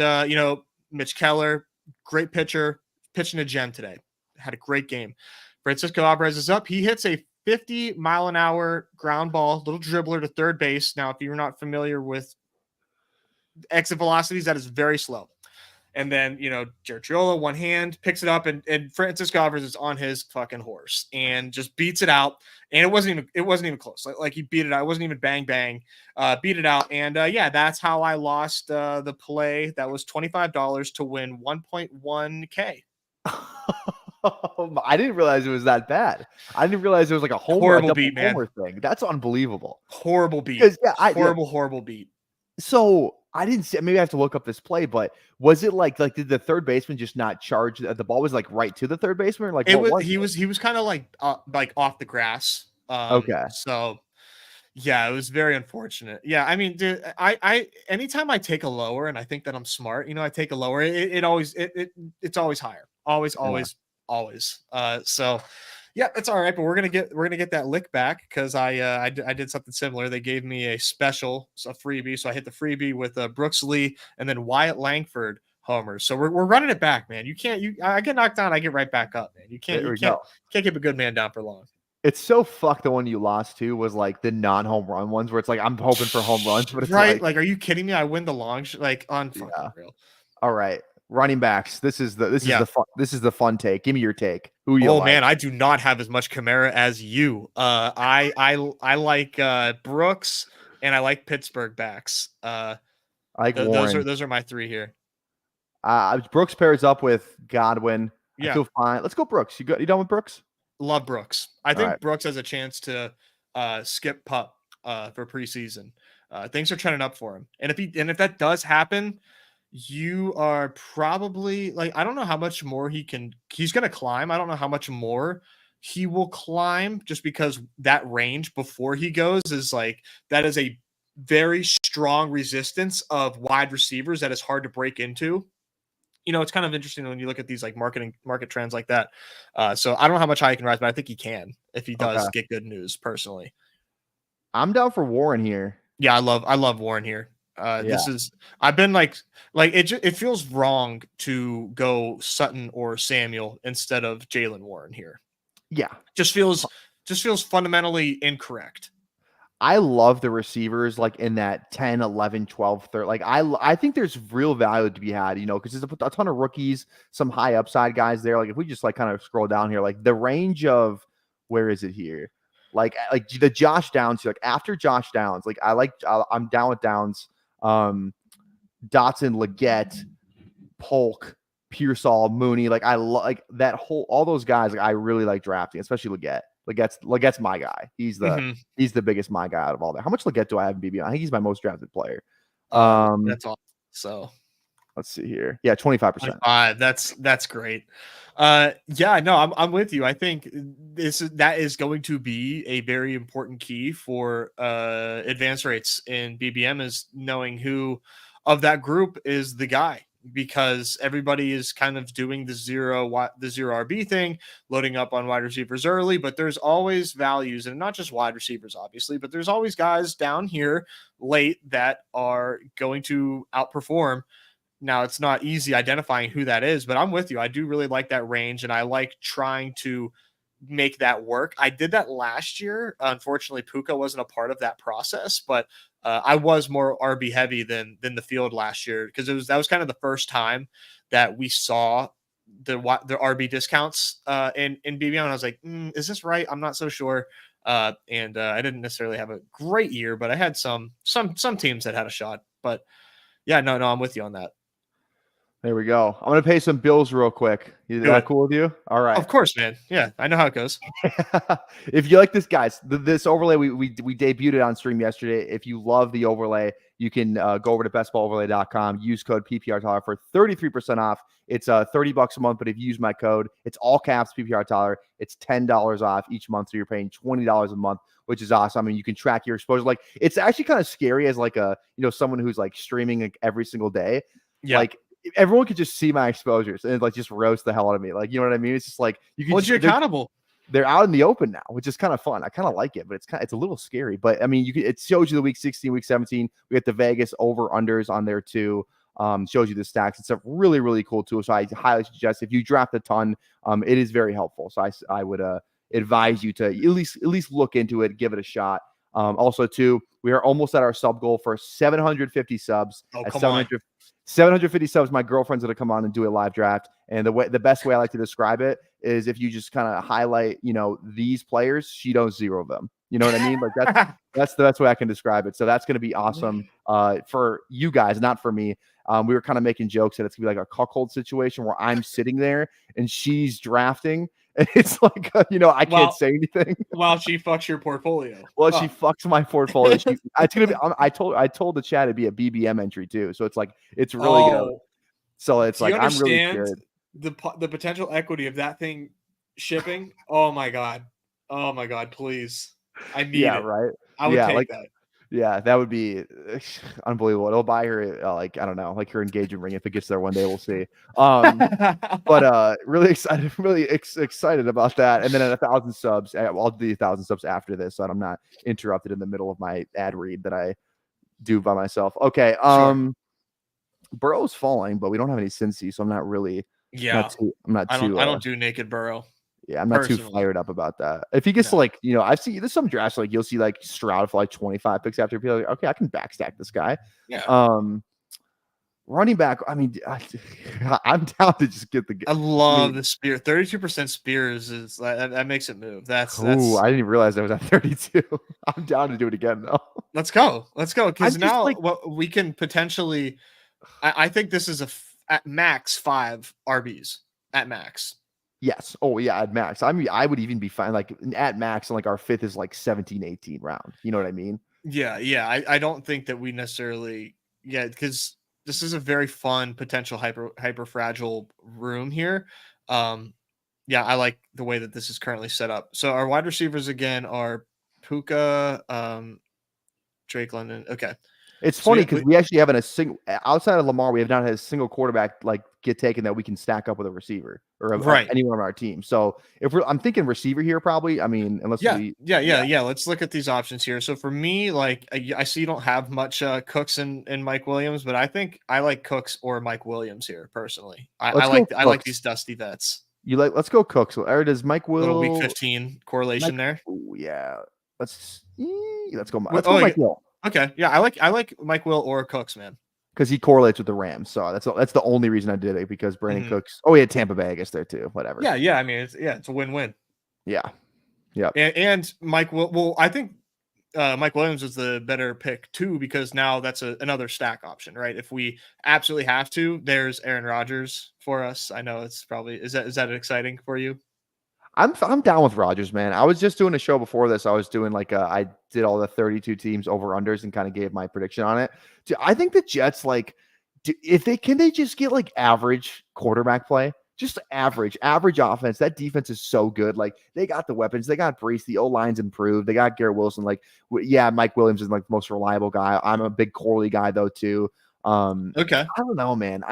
S3: Mitch Keller, great pitcher, pitching a gem today. Had a great game. Francisco Alvarez is up. He hits a 50-mile-an-hour ground ball, little dribbler to third base. Now, if you're not familiar with exit velocities, that is very slow. And then, Jared Triola, one hand, picks it up, and Francisco Alvarez is on his fucking horse and just beats it out. And it wasn't even close. Like he beat it out. It wasn't even bang, bang, beat it out. And yeah, that's how I lost the play. That was $25 to win 1.1K.
S1: I didn't realize it was that bad. I didn't realize it was like a
S3: Horrible beat, man.
S1: homer thing. That's unbelievable.
S3: Horrible beat.
S1: Yeah,
S3: horrible beat.
S1: So I didn't see. Maybe I have to look up this play, but was it like did the third baseman just not charge? The ball was like right to the third baseman. Like
S3: he was kind of like off the grass.
S1: Okay.
S3: So yeah, it was very unfortunate. Yeah, I mean, dude, I anytime I take a lower and I think that I'm smart, I take a lower. It's always higher. Always. So yeah, it's all right. But we're gonna get that lick back because I did something similar. They gave me a freebie, so I hit the freebie with Brooks Lee and then Wyatt Langford homers. So we're running it back, man. I get knocked down, I get right back up, man. You can't keep a good man down for long.
S1: It's so fucked. The one you lost to was like the non-home run ones where it's like I'm hoping for home runs, but it's
S3: right. Like, are you kidding me? I win the long like on fucking real.
S1: All right, running backs. This is the fun take. Give me your take. Who you?
S3: Oh man, I do not have as much Kamara as you. I like Brooks and I like Pittsburgh backs. I
S1: like Warren.
S3: Those are my 3 here.
S1: Brooks pairs up with Godwin.
S3: Yeah.
S1: I feel fine. Let's go Brooks. You done with Brooks?
S3: Love Brooks. I think
S1: right.
S3: Brooks has a chance to skip pup for preseason. Things are trending up for him. And if that does happen, you are probably like, I don't know how much more he's going to climb. I don't know how much more he will climb just because that range before he goes is like, that is a very strong resistance of wide receivers that is hard to break into. It's kind of interesting when you look at these like market trends like that. So I don't know how much high he can rise, but I think he can if he does get good news personally.
S1: I'm down for Warren here.
S3: Yeah, I love Warren here. I've been like it feels wrong to go Sutton or Samuel instead of Jaylen Warren here.
S1: Yeah.
S3: Just feels fundamentally incorrect.
S1: I love the receivers like in that 10, 11, 12, 13. Like I think there's real value to be had, because there's a ton of rookies, some high upside guys there. Like if we just like kind of scroll down here, like the range of where is it here? Like the Josh Downs, like after Josh Downs, like I'm down with Downs, Dotson, Leggett, Polk, Pearsall, Mooney. Like I like that all those guys. Like I really like drafting, especially Leggett. Leggett's my guy. He's the biggest my guy out of all that. How much Leggett do I have in BBM? I think he's my most drafted player.
S3: That's awesome. So
S1: Let's see here. Yeah, 25%.
S3: That's great. Yeah, no, I'm with you. I think that is going to be a very important key for advance rates in BBM, is knowing who of that group is the guy, because everybody is kind of doing the zero RB thing, loading up on wide receivers early, but there's always values, and not just wide receivers, obviously, but there's always guys down here late that are going to outperform. Now, it's not easy identifying who that is, but I'm with you. I do really like that range, and I like trying to make that work. I did that last year. Unfortunately, Puka wasn't a part of that process, but I was more RB heavy than the field last year, because that was kind of the first time that we saw the RB discounts in BBM, and I was like, is this right? I'm not so sure. And I didn't necessarily have a great year, but I had some teams that had a shot. But yeah, no, I'm with you on that.
S1: There we go. I'm going to pay some bills real quick. Is that cool with you? All right.
S3: Of course, man. Yeah, I know how it goes.
S1: If you like this, guys, this overlay, we debuted it on stream yesterday. If you love the overlay, you can go over to bestballoverlay.com, use code PPR Tyler for 33% off. It's $30 a month, but if you use my code, it's all caps PPR Tyler. It's $10 off each month, so you're paying $20 a month, which is awesome. I mean, you can track your exposure. Like, it's actually kind of scary as like someone who's like streaming like every single day. Yeah. Like, everyone could just see my exposures and like just roast the hell out of me. Like, you know what I mean? It's just like
S3: you're accountable.
S1: They're out in the open now, which is kind of fun. I kind of like it, but it's a little scary. But I mean, it shows you the week 16, week 17. We get the Vegas over unders on there too. Shows you the stacks. It's a really, really cool tool. So I highly suggest, if you draft a ton, it is very helpful. So I would advise you to at least look into it, give it a shot. Also too, we are almost at our sub goal for 750 subs.
S3: Oh, come on.
S1: 750 subs, my girlfriend's going to come on and do a live draft. And the best way I like to describe it is if you just kind of highlight, these players, she knows zero of them. You know what I mean? Like that's the best way I can describe it. So that's going to be awesome for you guys, not for me. We were kind of making jokes that it's going to be like a cuckold situation where I'm sitting there and she's drafting. And it's like, I can't say anything
S3: while she fucks your portfolio.
S1: Well, she fucks my portfolio. It's gonna be. I told the chat it'd be a BBM entry too. So it's like it's really good. So it's like I'm really scared.
S3: The potential equity of that thing shipping. Oh my god, please. I need it.
S1: Right.
S3: I would take that.
S1: Yeah, that would be unbelievable. It'll buy her I don't know, like her engagement ring if it gets there one day. We'll see. But really excited about that. And then at 1,000 subs, I'll do 1,000 subs after this, so I'm not interrupted in the middle of my ad read that I do by myself. Okay. Sure. Burrow's falling, but we don't have any Cincy, so I'm not really.
S3: Yeah, I don't do naked Burrow.
S1: Yeah, I'm not too fired up about that. If he gets like, I've seen there's some drafts like you'll see like Stroud for like 25 picks after people like, okay, I can backstack this guy.
S3: Yeah.
S1: Running back, I mean, I'm down to just get the.
S3: I love the spear. 32% spears is that makes it move. That's.
S1: I didn't even realize that was at 32. I'm down to do it again though.
S3: Let's go because now we can potentially. I think this is at max 5 RBs at max.
S1: Yes. Oh, yeah, at max. I mean, I would even be fine. Like at max, and like our 5th is like 17, 18 round. You know what I mean?
S3: Yeah. I don't think that we necessarily. Yeah, because this is a very fun potential hyper fragile room here. Yeah, I like the way that this is currently set up. So our wide receivers again are Puka, Drake London. Okay.
S1: It's funny because we actually haven't outside of Lamar, we have not had a single quarterback like get taken that we can stack up with a receiver or anyone on our team. So I'm thinking receiver here probably. I mean, unless
S3: let's look at these options here. So for me, like I see you don't have much Cooks and Mike Williams, but I think I like Cooks or Mike Williams here personally. I like these dusty vets.
S1: Let's go Cooks. Or does Mike Will
S3: week 15 correlation there?
S1: Ooh, yeah. Let's go Mike Will.
S3: Okay, yeah, I like Mike Will or Cooks, man,
S1: because he correlates with the Rams. So that's the only reason I did it, because Brandon Cooks. Oh, he had Tampa Bay, I guess, there too. Whatever.
S3: Yeah. I mean, it's a win-win.
S1: Yeah.
S3: And Mike will. Well, I think Mike Williams is the better pick too, because now that's another stack option, right? If we absolutely have to, there's Aaron Rodgers for us. I know it's probably is that exciting for you?
S1: I'm down with Rodgers, man. I was just doing a show before this. I was doing I did all the 32 teams over unders and kind of gave my prediction on it. I think the Jets if they just get like average quarterback play, just average offense. That defense is so good. Like they got the weapons, they got Brees, the O line's improved, they got Garrett Wilson. Like yeah, Mike Williams is like the most reliable guy. I'm a big Corley guy though too.
S3: Okay.
S1: I don't know, man.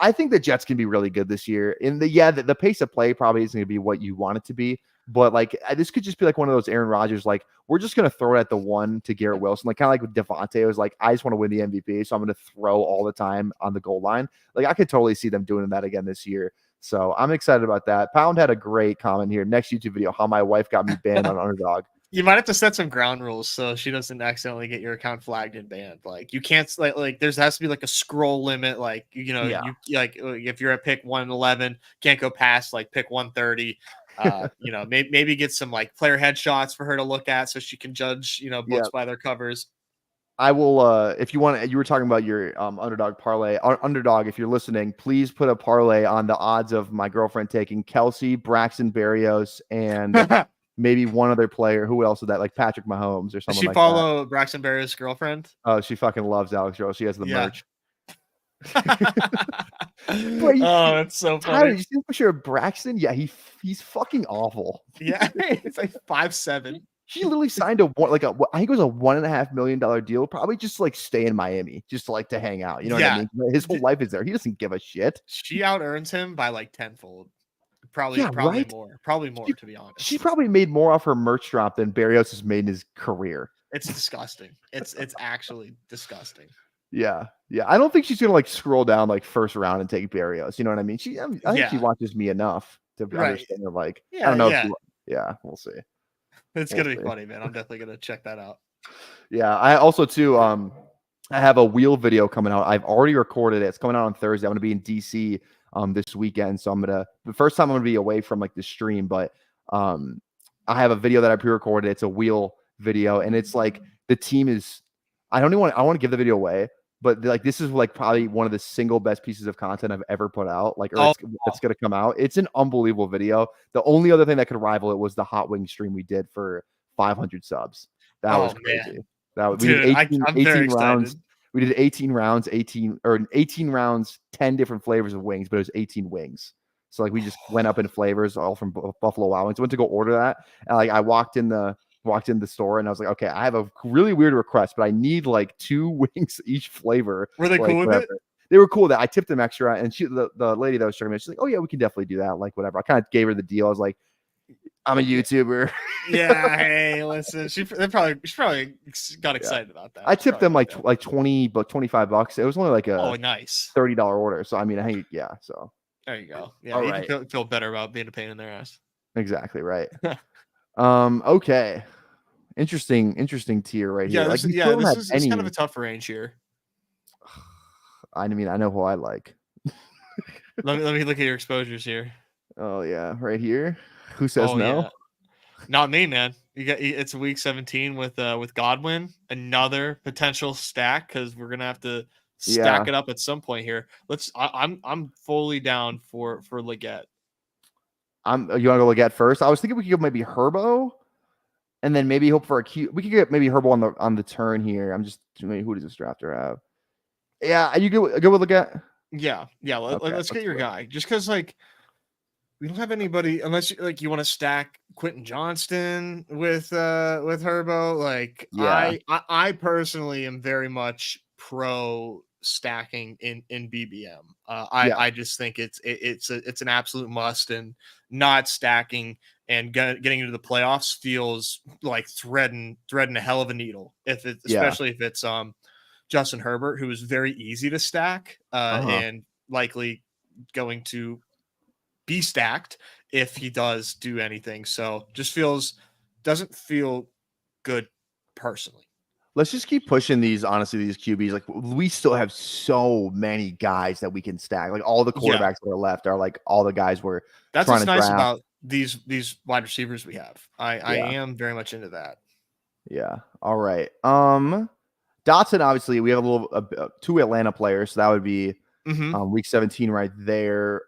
S1: I think the Jets can be really good this year. In the pace of play probably isn't going to be what you want it to be, but like this could just be like one of those Aaron Rodgers, like we're just going to throw it at the one to Garrett Wilson, like kind of like with Devontae. It was like I just want to win the MVP, so I'm going to throw all the time on the goal line. Like I could totally see them doing that again this year. So I'm excited about that. Pound had a great comment here. Next YouTube video, how my wife got me banned on Underdog.
S3: You might have to set some ground rules so she doesn't accidentally get your account flagged and banned. Like you can't like there has to be like a scroll limit. Like you like if you're at pick 111, can't go past like pick 130. Maybe get some like player headshots for her to look at so she can judge books by their covers.
S1: I will if you want. You were talking about your Underdog parlay. Underdog, if you're listening, please put a parlay on the odds of my girlfriend taking Kelsey, Braxton Berrios, and maybe one other player. Who else is that? Like Patrick Mahomes or something. Does
S3: she follow Braxton Berrios' girlfriend?
S1: Oh, she fucking loves Alex Rose. She has the merch.
S3: Oh, that's so funny.
S1: Tyler, you see the picture of Braxton? Yeah, he's fucking awful.
S3: Yeah, it's like 5'7".
S1: He literally signed I think it was a $1.5 million deal. Probably just like stay in Miami, just to hang out. You know what I mean? His whole life is there. He doesn't give a shit.
S3: She out earns him by like tenfold. Probably more. Probably more, to be honest.
S1: She probably made more off her merch drop than Berrios has made in his career.
S3: It's disgusting. It's actually disgusting.
S1: Yeah. I don't think she's gonna like scroll down like first round and take Berrios. You know what I mean? I think she watches me enough to understand her. Like, I don't know. We'll see.
S3: It's gonna be funny, man. I'm definitely gonna check that out.
S1: Yeah, I also too. I have a wheel video coming out. I've already recorded it. It's coming out on Thursday. I'm gonna be in DC this weekend, so the first time I'm gonna be away from like the stream. But I have a video that I pre-recorded. It's a wheel video, and it's like the team is. I want to give the video away, but like this is like probably one of the single best pieces of content I've ever put out. Like, it's gonna come out. It's an unbelievable video. The only other thing that could rival it was the hot wing stream we did for 500 subs. That was crazy.
S3: Man. We did 18
S1: rounds. We did 18 rounds, 18 rounds, 10 different flavors of wings, but it was 18 wings. So like we just went up in flavors, all from Buffalo Wild Wings. Went to go order that, and like I walked in the store and I was like, okay, I have a really weird request, but I need like 2 wings each flavor.
S3: Were they cool with it?
S1: They were cool. That I tipped them extra, and the lady that was serving me, she's like, oh yeah, we can definitely do that. Like whatever. I kind of gave her the deal. I was like, I'm a YouTuber.
S3: Yeah. Hey, listen, she probably got excited about that.
S1: I tipped them like 20, but $25. It was only like a
S3: nice
S1: $30 order. So I mean, so
S3: there you go. Yeah, you can feel better about being a pain in their ass.
S1: Exactly right. Okay. Interesting tier right here.
S3: This is kind of a tough range here.
S1: I mean, I know who I like.
S3: let me look at your exposures here.
S1: Oh yeah, right here. Who says no?
S3: Yeah. Not me, man. It's week 17 with Godwin. Another potential stack because we're gonna have to stack it up at some point here. I'm fully down for Leggett.
S1: You want to go Leggett first? I was thinking we could go maybe Herbo, and then maybe hope for a cute. We could get maybe Herbo on the turn here. I'm just who does this drafter have? Yeah, are you go with Leggett?
S3: Yeah. Let's get your guy. Just because like we don't have anybody unless you want to stack Quentin Johnston with Herbo. Like I personally am very much pro stacking in BBM. I just think it's an absolute must, and not stacking and getting into the playoffs feels like threading a hell of a needle. Especially if it's Justin Herbert, who is very easy to stack and likely going to be stacked if he does do anything. So just doesn't feel good personally.
S1: Let's just keep pushing these QBs. Like we still have so many guys that we can stack. Like all the quarterbacks that are left are like all the guys we're
S3: that's what's nice about these wide receivers we have. I am very much into that.
S1: Yeah. All right. Dotson, obviously we have a little 2 Atlanta players, so that would be week 17 right there.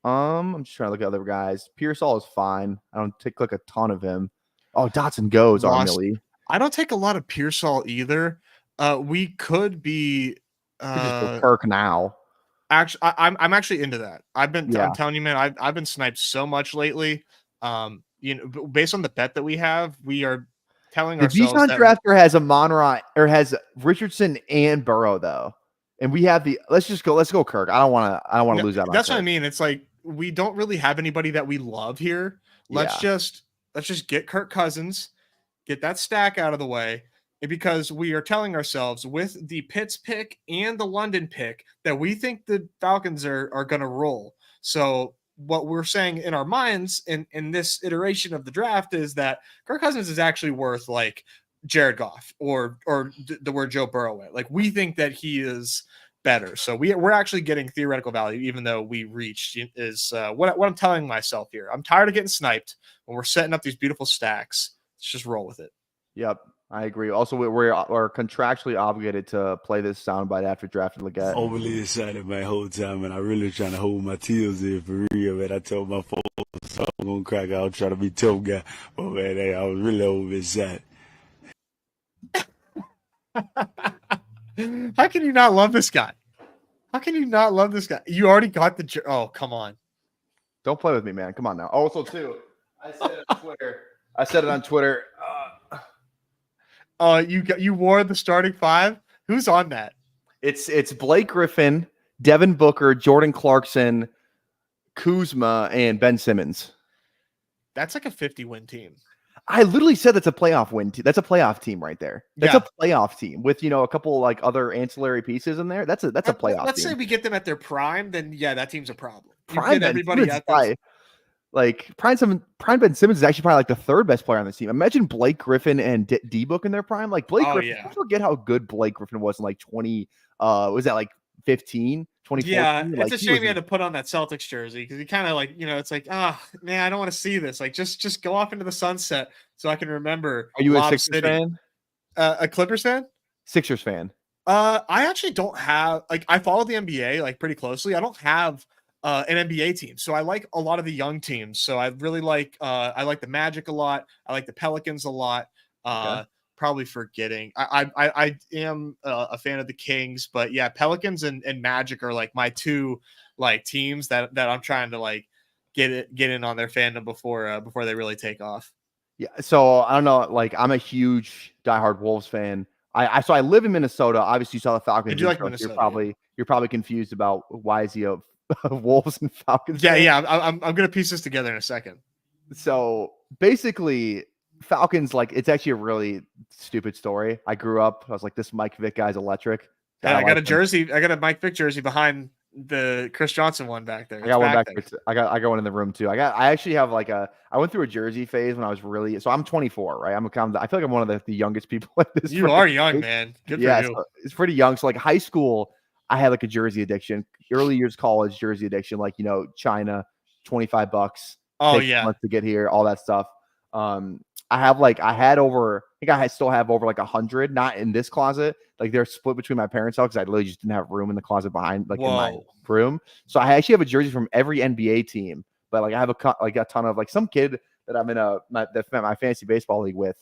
S1: I'm just trying to look at other guys. Pearsall is fine. I don't take like a ton of him. Oh, Dotson goes on Millie.
S3: I don't take a lot of Pearsall either. We could be
S1: Could just go Kirk now.
S3: Actually, I'm actually into that.
S1: Yeah.
S3: I'm telling you, man, I've been sniped so much lately. Based on the bet that we have, we are telling
S1: The
S3: ourselves
S1: Bijan
S3: that
S1: drafter has a Monroe or has Richardson and Burrow though, and we have the. Let's go Kirk. I don't want to lose out on
S3: that's
S1: Kirk.
S3: what I mean. It's like we don't really have anybody that we love here. Let's just get Kirk Cousins, get that stack out of the way. And because we are telling ourselves with the Pitts pick and the London pick that we think the Falcons are going to roll. So what we're saying in our minds in this iteration of the draft is that Kirk Cousins is actually worth like Jared Goff or the word Joe Burrow went. Like we think that he is better. So we're actually getting theoretical value, even though we reached is what I'm telling myself here. I'm tired of getting sniped when we're setting up these beautiful stacks. Let's just roll with it.
S1: Yep, I agree. Also, we're contractually obligated to play this soundbite after drafting Leggett.
S4: Overly excited my whole time, and I really trying to hold my tears in for real, man. I told my folks I'm gonna crack out, try to be tough guy, but man, I was really over excited.
S3: How can you not love this guy? How can you not love this guy? You already got the. Oh, come on!
S1: Don't play with me, man. Come on now. Also, too, I said it on Twitter.
S3: You wore the starting five. Who's on that?
S1: It's Blake Griffin, Devin Booker, Jordan Clarkson, Kuzma, and Ben Simmons.
S3: That's like a 50-win team.
S1: I literally said that's a playoff win. That's a playoff team right there. That's a playoff team with a couple like other ancillary pieces in there. That's a playoff.
S3: Let's
S1: team.
S3: Say we get them at their prime, then yeah, that team's a problem.
S1: Prime
S3: everybody at
S1: Prime Ben Simmons is actually probably like the third best player on this team. Imagine Blake Griffin and D-Book in their prime. Like Blake Griffin, I forget how good Blake Griffin was in like 20. Was that like 15, 2014?
S3: Yeah,
S1: like,
S3: it's a shame he had to put on that Celtics jersey because he kind of like it's like man, I don't want to see this. Like just go off into the sunset so I can remember.
S1: Are you a Sixers fan?
S3: A Clippers fan?
S1: Sixers fan.
S3: I actually don't have I follow the NBA like pretty closely. I don't have an NBA team. So I like a lot of the young teams. So I really like I like the Magic a lot. I like the Pelicans a lot. Probably forgetting. I am a fan of the Kings, but yeah, Pelicans and Magic are like my two like teams that I'm trying to like get in on their fandom before they really take off.
S1: Yeah. So I don't know. Like I'm a huge diehard Wolves fan. So I live in Minnesota. Obviously, you saw the Falcons.
S3: You like Minnesota?
S1: You're probably confused about why is he a Wolves and Falcons?
S3: Yeah. I'm gonna piece this together in a second.
S1: So basically, Falcons, like it's actually a really stupid story. I grew up. I was like, this Mike Vick guy's electric.
S3: Yeah, I got a jersey. I got a Mike Vick jersey behind the Chris Johnson one back there.
S1: I got one back there. I got one in the room too. I actually have like I went through a jersey phase when I was really. So I'm 24, right? I feel like I'm one of the youngest people at this.
S3: You are young, man. Good for you.
S1: So it's pretty young. So like high school, I had like a jersey addiction. Early years college jersey addiction, like China, $25.
S3: Oh yeah,
S1: months to get here, all that stuff. I still have over like 100, not in this closet. Like they're split between my parents' house because I literally just didn't have room in the closet behind, like in my room. So I actually have a jersey from every NBA team, but like I have a ton of like some kid that I'm in my fantasy baseball league with.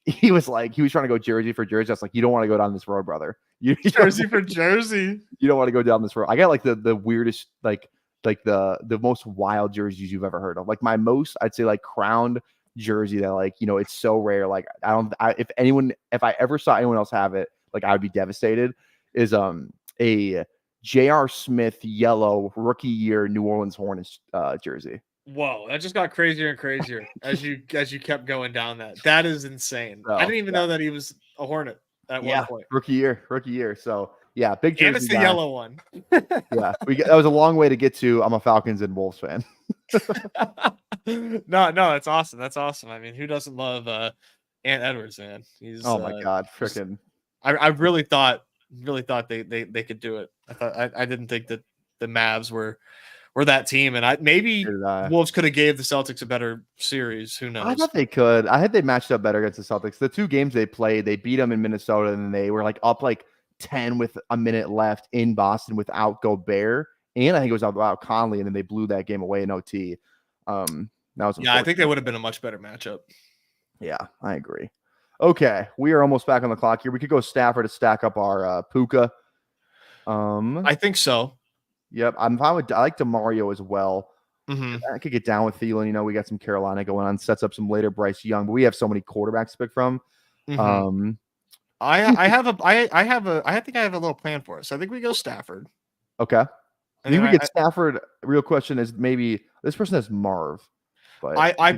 S1: He was trying to go jersey for jersey. I was like, you don't want to go down this road, brother.
S3: Jersey for jersey.
S1: You don't want to go down this road. I got like the weirdest, like the most wild jerseys you've ever heard of. Like my most, I'd say like crowned jersey that like it's so rare. Like if I ever saw anyone else have it, like I would be devastated. Is a J.R. Smith yellow rookie year New Orleans Hornets jersey.
S3: Whoa, that just got crazier and crazier as you kept going down that. That is insane. I didn't even know that he was a Hornet at one point. Rookie
S1: year. So yeah, big jersey.
S3: And it's the yellow one.
S1: Yeah, that was a long way to get to. I'm a Falcons and Wolves fan.
S3: No, that's awesome. That's awesome. I mean, who doesn't love Ant Edwards, man? He's
S1: my god, freaking.
S3: I really thought they could do it. I didn't think that the Mavs were that team, and maybe Wolves could have gave the Celtics a better series. Who knows?
S1: I thought they could. I had they matched up better against the Celtics. The two games they played, they beat them in Minnesota, and they were like up like 10 with a minute left in Boston without Gobert, and I think it was without Conley, and then they blew that game away in OT.
S3: I think they would have been a much better matchup.
S1: Yeah, I agree. Okay, we are almost back on the clock here. We could go Stafford to stack up our Puka.
S3: I think so.
S1: Yep. I'm fine with. I like DeMario as well.
S3: Mm-hmm.
S1: I could get down with Thielen. You know, we got some Carolina going on. Sets up some later Bryce Young, but we have so many quarterbacks to pick from.
S3: Mm-hmm. I think I have a little plan for us. I think we go Stafford.
S1: Okay. I
S3: And
S1: think
S3: then
S1: we get Stafford. Real question is maybe this person has Marv, but
S3: I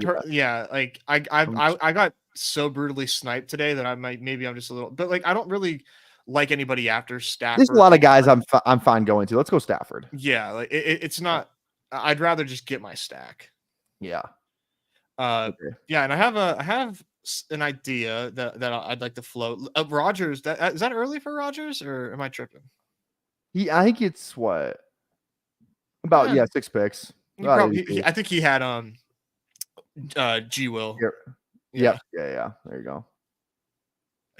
S3: got so brutally sniped today that maybe I'm just a little, but like I don't really like anybody after Stafford.
S1: There's a lot of guys I'm fine going to. Let's go Stafford.
S3: Yeah, like it's not. I'd rather just get my stack.
S1: Yeah.
S3: Okay. Yeah, and I have an idea that I'd like to float. Rodgers, is that early for Rodgers, or am I tripping?
S1: I think it's what about 6 picks.
S3: I think he had G Will.
S1: Yeah. There you go.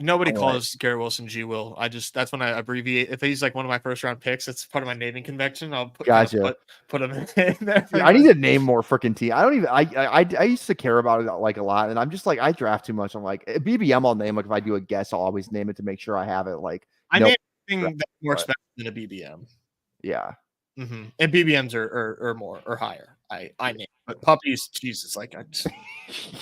S3: Nobody calls Garrett Wilson G Will. That's when I abbreviate. If he's like one of my first round picks, it's part of my naming convention. I'll put him in there.
S1: Yeah, I need to name more freaking team. I don't even. I used to care about it like a lot, and I'm just like I draft too much. I'm like BBM. I'll name, like if I do a guess, I'll always name it to make sure I have it. Like
S3: I name anything that's more expensive than a BBM.
S1: Yeah.
S3: Mm-hmm. And BBMs are more or higher. I name, but puppies, Jesus, like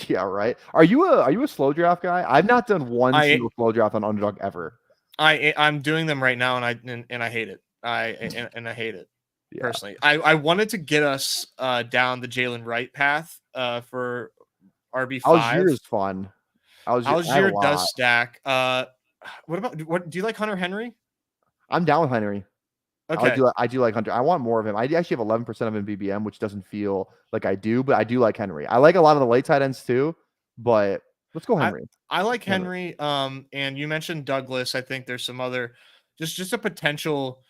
S1: yeah, right. Are you a slow draft guy? I've not done one single slow draft on Underdog ever.
S3: I'm doing them right now, and I hate it. I hate it personally. I wanted to get us down the Jalen Wright path for RB5.
S1: Algier is fun.
S3: Algier does stack. What do you like Hunter Henry?
S1: I'm down with Henry.
S3: Okay.
S1: I do like Hunter. I want more of him. I actually have 11% of him in BBM, which doesn't feel like I do, but I do like Henry. I like a lot of the late tight ends too, but let's go Henry.
S3: I like Henry. And you mentioned Douglas. I think there's some other just a potential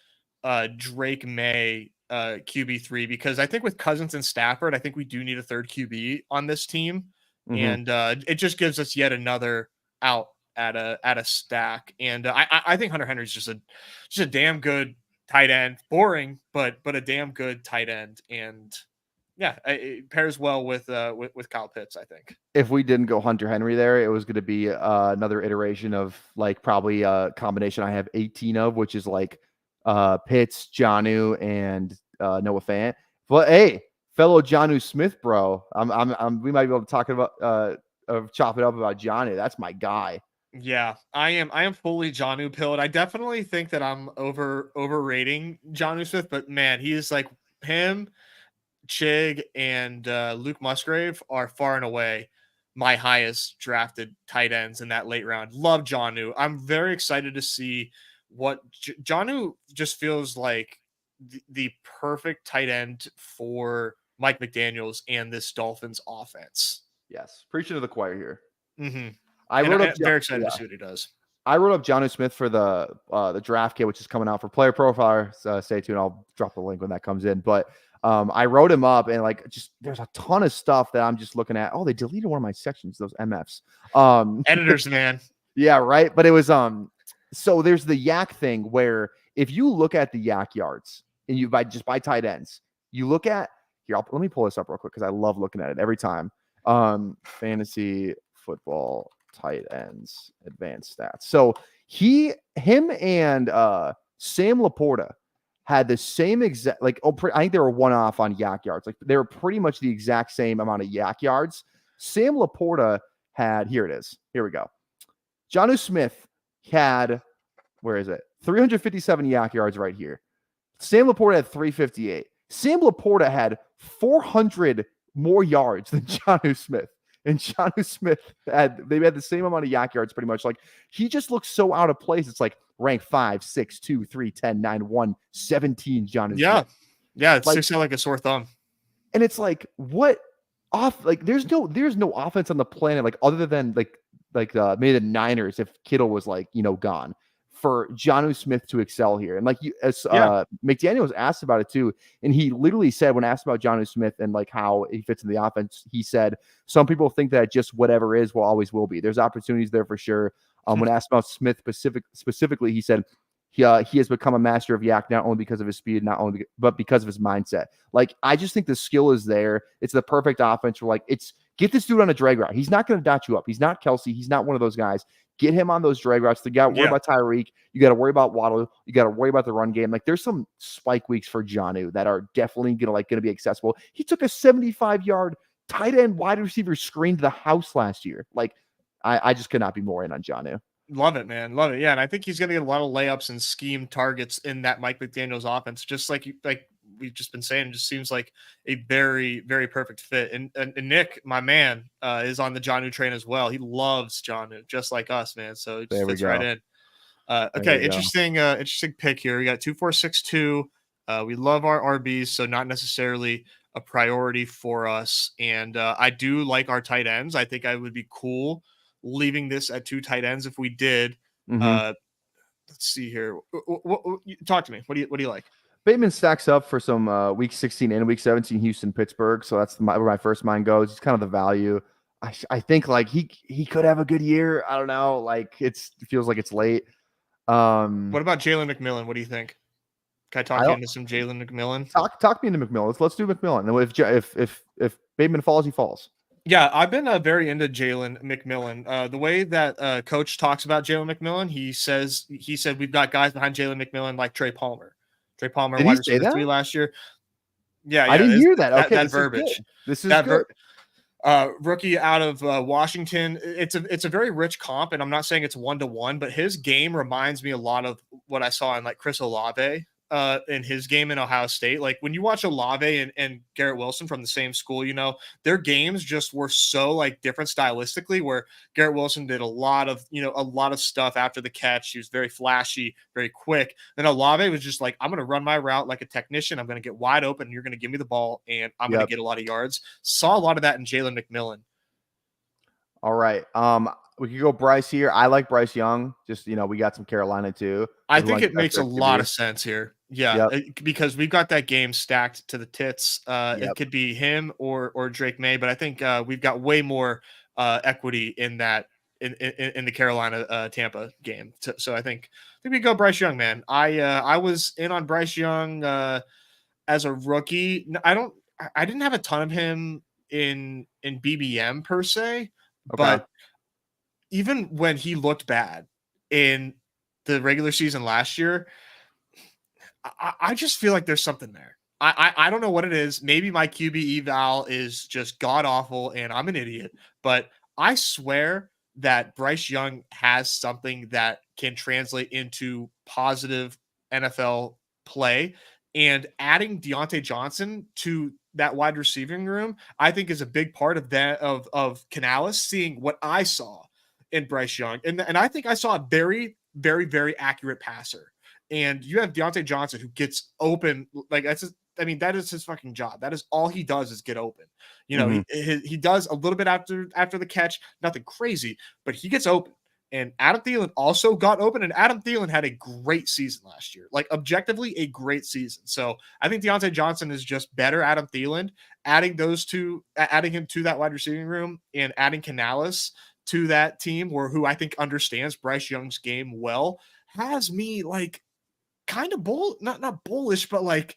S3: Drake May QB3, because I think with Cousins and Stafford, I think we do need a third QB on this team. Mm-hmm. And it just gives us yet another out at a stack. And I think Hunter Henry's just a damn good tight end. Boring, but a damn good tight end. And yeah, it pairs well with Kyle Pitts, I think.
S1: If we didn't go Hunter Henry there, it was going to be another iteration of like probably a combination I have 18 of, which is like Pitts, Jonnu, and Noah Fant. But hey, fellow Jonnu Smith, bro, we might be able to talk about chop it up about Jonnu. That's my guy.
S3: Yeah, I am fully Jonnu pilled. I definitely think that I'm overrating Jonnu Smith, but man, he is like him, Chig, and Luke Musgrave are far and away my highest drafted tight ends in that late round. Love Jonnu. I'm very excited to see what Jonnu just feels like the perfect tight end for Mike McDaniels and this Dolphins offense.
S1: Yes, preaching to the choir here.
S3: Mm-hmm.
S1: I'm
S3: very excited to see what he does.
S1: I wrote up Jonnu Smith for the draft kit, which is coming out for Player Profiler. So stay tuned. I'll drop the link when that comes in. But I wrote him up, and like just there's a ton of stuff that I'm just looking at. Oh, they deleted one of my sections, those MFs.
S3: Editors, man.
S1: Yeah, right. But it was so there's the yak thing where if you look at the yak yards and you by tight ends, you look at here. Let me pull this up real quick because I love looking at it every time. Fantasy football tight ends advanced stats. So him and Sam Laporta had the same exact, like, I think they were one off on yak yards. Like they were pretty much the exact same amount of yak yards. Sam Laporta had, here it is. Here we go. Jonnu Smith had, where is it? 357 yak yards right here. Sam Laporta had 358. Sam Laporta had 400 more yards than Jonnu Smith. And Jonnu Smith they had the same amount of yak yards pretty much. Like he just looks so out of place. It's like rank 5, 6, 2, 3, 10, 9, 1, 17 Jonnu Smith.
S3: Yeah, it sticks out like a sore thumb.
S1: And it's like, what off? Like there's no offense on the planet like other than like maybe the Niners if Kittle was like, gone, for Jonnu Smith to excel here. And like McDaniel was asked about it too. And he literally said, when asked about Jonnu Smith and like how he fits in the offense, he said, some people think that just whatever is will always will be. There's opportunities there for sure. When asked about Smith specifically, he said he has become a master of yak, not only because of his speed, but because of his mindset. Like, I just think the skill is there. It's the perfect offense for like, get this dude on a drag route. He's not going to dot you up. He's not Kelsey. He's not one of those guys. get him on those drag routes. You got to worry about Tyreek. You got to worry about Waddle. You got to worry about the run game. Like there's some spike weeks for Jonnu that are definitely gonna be accessible. He took a 75-yard tight end wide receiver screen to the house last year. Like I just could not be more in on Jonnu.
S3: Love it, man. Love it. Yeah. And I think he's going to get a lot of layups and scheme targets in that Mike McDaniel's offense. Just like we've just been saying, it just seems like a very, very perfect fit. And Nick, my man, is on the Jonnu train as well. He loves Jonnu just like us, man. So it just fits right in. Okay. Interesting pick here. We got 2-4-6-2. We love our RBs. So not necessarily a priority for us. And I do like our tight ends. I think I would be cool leaving this at 2 tight ends if we did. Let's see here. Talk to me. What do you like?
S1: Bateman stacks up for some week 16 and week 17 Houston Pittsburgh, so that's where my first mind goes. He's kind of the value. I think like he could have a good year. I don't know. Like it feels like it's late.
S3: What about Jalen McMillan? What do you think? Can I talk you into some Jalen McMillan?
S1: Talk me into McMillan. Let's do McMillan. And if Bateman falls, he falls.
S3: Yeah, I've been very into Jalen McMillan. The way that coach talks about Jalen McMillan, he said we've got guys behind Jalen McMillan like Trey Palmer. Trey Palmer,
S1: Did
S3: wide
S1: he say
S3: receiver
S1: that?
S3: 3 last year. Yeah,
S1: I didn't hear that. Okay,
S3: that verbiage.
S1: This is good.
S3: Rookie out of Washington. It's a very rich comp, and I'm not saying it's 1-to-1, but his game reminds me a lot of what I saw in like Chris Olave. In his game in Ohio State. Like when you watch Olave and Garrett Wilson from the same school, their games just were so like different stylistically, where Garrett Wilson did a lot of stuff after the catch. He was very flashy, very quick. Then Olave was just like, I'm going to run my route like a technician. I'm going to get wide open. And you're going to give me the ball and I'm going to get a lot of yards. Saw a lot of that in Jalen McMillan.
S1: All right. We could go Bryce here. I like Bryce Young. Just, we got some Carolina too.
S3: I think it makes a lot of sense here. Yeah, because we've got that game stacked to the tits. It could be him or Drake May, but I think we've got way more equity in that in the Carolina Tampa game. So I think we go Bryce Young, man. I was in on Bryce Young as a rookie. I didn't have a ton of him in BBM per se, but even when he looked bad in the regular season last year, I just feel like there's something there. I don't know what it is. Maybe my QB eval is just god awful and I'm an idiot, but I swear that Bryce Young has something that can translate into positive NFL play, and adding Deontay Johnson to that wide receiving room, I think is a big part of that, of Canales seeing what I saw in Bryce Young. And I think I saw a very, very, very accurate passer. And you have Deontay Johnson who gets open. Like that is his fucking job. That is all he does is get open. He does a little bit after the catch, nothing crazy, but he gets open. And Adam Thielen also got open, and Adam Thielen had a great season last year, like objectively a great season. So I think Deontay Johnson is just better Adam Thielen. Adding him to that wide receiving room and adding Canales to that team, who I think understands Bryce Young's game well, has me like kind of not bullish, but like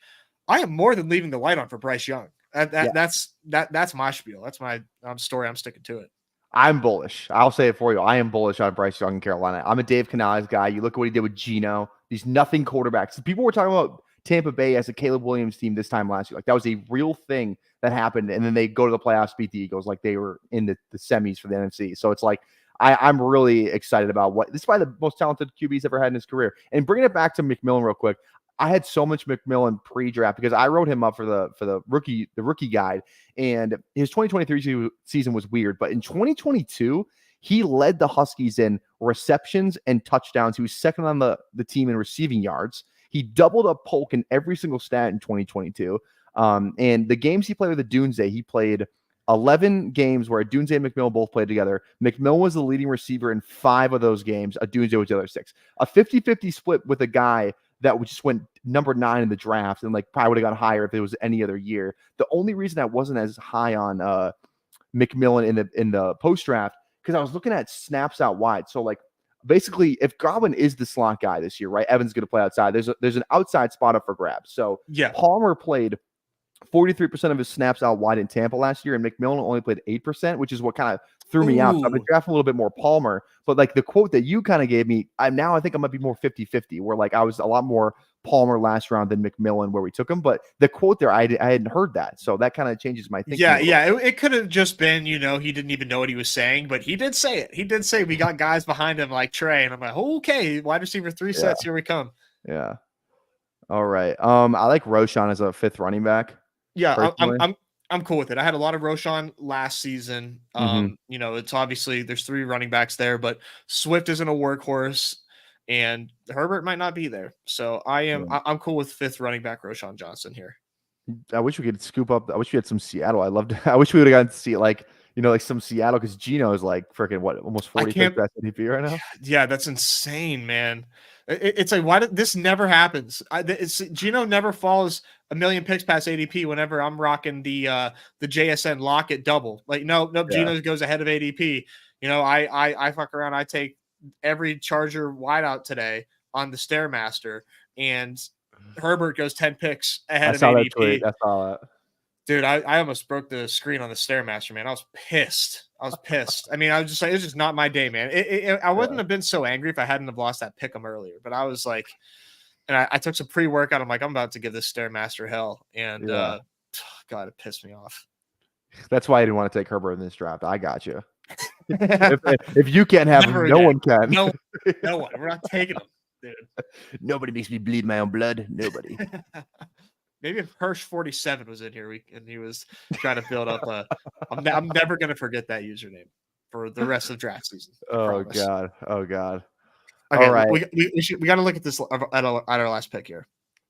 S3: I am more than leaving the light on for Bryce Young. That's my spiel. That's my story. I'm sticking to it.
S1: I'm bullish. I'll say it for you. I am bullish on Bryce Young in Carolina. I'm a Dave Canales guy. You look at what he did with Geno. These nothing quarterbacks. People were talking about Tampa Bay as a Caleb Williams team this time last year. Like that was a real thing that happened. And then they go to the playoffs, beat the Eagles. Like they were in the semis for the NFC. So it's like, I'm really excited about this is probably the most talented QB he's ever had in his career. And bringing it back to McMillan real quick, I had so much McMillan pre-draft because I wrote him up for the rookie guide, and his 2023 season was weird. But in 2022, he led the Huskies in receptions and touchdowns. He was second on the team in receiving yards. He doubled up Polk in every single stat in 2022. And the games he played with the Dunze, he played 11 games where Dunze and McMillan both played together. McMillan was the leading receiver in 5 of those games. Dunze was the other 6. A 50-50 split with a guy that just went number 9 in the draft and like probably would have gone higher if it was any other year. The only reason I wasn't as high on McMillan in the post draft because I was looking at snaps out wide. So like basically, if Godwin is the slot guy this year, right? Evan's going to play outside. There's an outside spot up for grabs. So
S3: yeah,
S1: Palmer played 43% of his snaps out wide in Tampa last year, and McMillan only played 8%, which is what kind of threw me out. So I've been
S3: Ooh.
S1: drafting a little bit more Palmer, but like the quote that you kind of gave me, I think I might be more 50-50, where like I was a lot more Palmer last round than McMillan where we took him. But the quote there, I hadn't heard that. So that kind of changes my thinking.
S3: Yeah. It could have just been, he didn't even know what he was saying, but he did say it. He did say we got guys behind him like Trey. And I'm like, okay, wide receiver 3 sets, here we come.
S1: Yeah. All right. I like Roschon as a 5th running back.
S3: Yeah, I'm cool with it. I had a lot of Roschon last season. It's obviously there's 3 running backs there, but Swift isn't a workhorse, and Herbert might not be there. So I'm cool with 5th running back Roschon Johnson here.
S1: I wish we could scoop up. I wish we had some Seattle. I wish we would have gotten to see like some Seattle, because Geno is like freaking almost 45th best ADP right now.
S3: Yeah, that's insane, man. It's like, why did this never happens? Geno never falls a million picks past ADP whenever I'm rocking the JSN Lockett double. Like, nope, Geno goes ahead of ADP. I fuck around. I take every Charger wideout today on the Stairmaster, and Herbert goes 10 picks ahead of ADP.
S1: I saw that.
S3: Dude, I almost broke the screen on the Stairmaster, man. I was pissed. I mean, I was just like, it's just not my day, man. I wouldn't have been so angry if I hadn't have lost that pick 'em earlier. But I was like, and I took some pre-workout. I'm like, I'm about to give this Stairmaster hell. And God, it pissed me off.
S1: That's why I didn't want to take Herbert in this draft. I got you. if you can't have him, no one can.
S3: No one. We're not taking him, dude.
S1: Nobody makes me bleed my own blood. Nobody.
S3: Maybe if Hirsch 47 was in here and he was trying to build up I'm never going to forget that username for the rest of draft season.
S1: Oh God. Okay,
S3: all right. We got to look at this at our last pick here.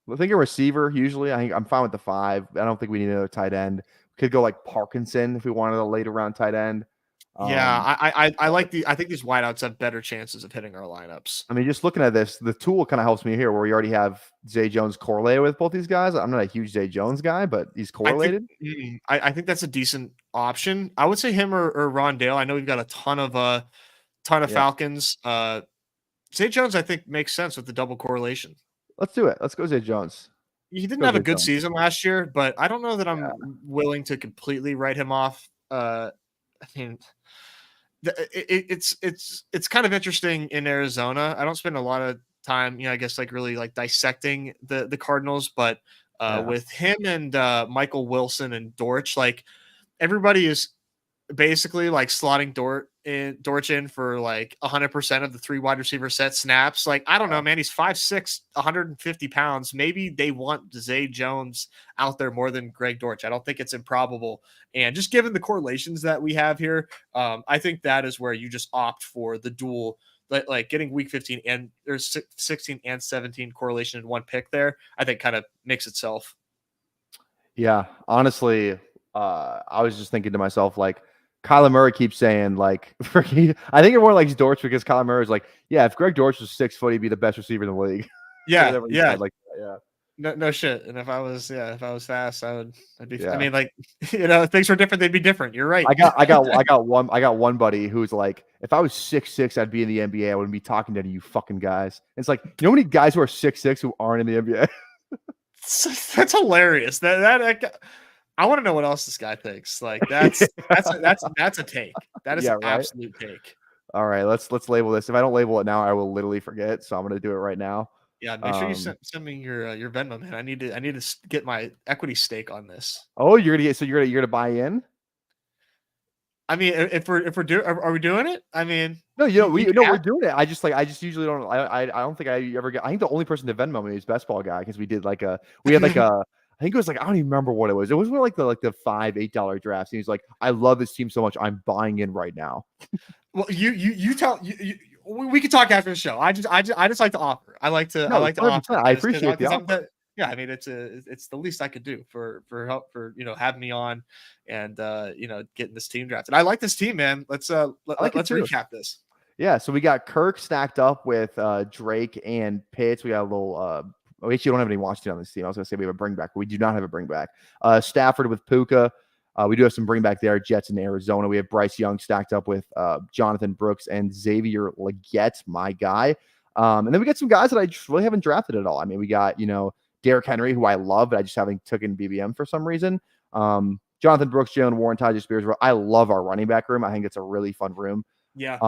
S1: I think a receiver, usually. I think I'm fine with the 5. I don't think we need another tight end. We could go like Parkinson if we wanted a later round tight end.
S3: I think these wideouts have better chances of hitting our lineups.
S1: I mean, just looking at this, the tool kind of helps me here where we already have Zay Jones correlated with both these guys. I'm not a huge Zay Jones guy, but he's correlated.
S3: I think that's a decent option. I would say him or Rondale. I know we've got a ton of Falcons. Zay Jones, I think, makes sense with the double correlation.
S1: Let's do it. Let's go Zay Jones.
S3: He didn't have a good season last year, but I don't know that I'm willing to completely write him off. I mean, it's kind of interesting in Arizona. I don't spend a lot of time, I guess like really like dissecting the Cardinals, but with him and Michael Wilson and Dortch, like everybody is basically like slotting Dortch in for like 100% of the 3 wide receiver set snaps. Like, I don't know, man, he's 5'6", 150 pounds. Maybe they want Zay Jones out there more than Greg Dortch. I don't think it's improbable. And just given the correlations that we have here, I think that is where you just opt for the dual, like getting week 15 and there's 16 and 17 correlation in one pick there. I think kind of makes itself.
S1: Yeah, honestly, I was just thinking to myself, like, Kyler Murray keeps saying, like, I think everyone likes Dortch because Kyler Murray is like, yeah, if Greg Dortch was 6 foot, he'd be the best receiver in the league.
S3: Yeah. No shit. And if I was fast, I'd be. Yeah. I mean, like, if things were different, they'd be different. You're right.
S1: I got one buddy who's like, if I was 6'6", I'd be in the NBA. I wouldn't be talking to any of you fucking guys. And it's like, you know how many guys who are 6'6" who aren't in the NBA?
S3: That's hilarious. That I want to know what else this guy thinks. Like that's a take. That is an absolute take.
S1: All right, let's label this. If I don't label it now, I will literally forget. So I'm gonna do it right now.
S3: Yeah, make sure you send me your Venmo, man. I need to get my equity stake on this.
S1: Oh, you're gonna buy in?
S3: I mean, are we doing it? I mean,
S1: no, we're doing it. I just usually don't. I don't think I ever get. I think the only person to Venmo me is Best Ball Guy because we had I think it was like, I don't even remember what it was. It was like the $5-8 drafts. And he's like, I love this team so much. I'm buying in right now.
S3: Well, you tell we can talk after the show. I just like to offer. I like to offer.
S1: I appreciate the offer.
S3: Yeah, I mean, it's the least I could do for help for having me on and getting this team drafted. I like this team, man. Let's recap this.
S1: Yeah, so we got Kirk stacked up with Drake and Pitts. We got a little we actually don't have any Washington on this team. I was going to say we have a bring back, but we do not have a bring back. Stafford with Puka. We do have some bring back there. Jets in Arizona. We have Bryce Young stacked up with Jonathan Brooks and Xavier Legette, my guy. And then we got some guys that I just really haven't drafted at all. I mean, we got, Derrick Henry, who I love, but I just haven't taken BBM for some reason. Jonathan Brooks, Jalen Warren, Tyjae Spears. I love our running back room. I think it's a really fun room.
S3: Yeah.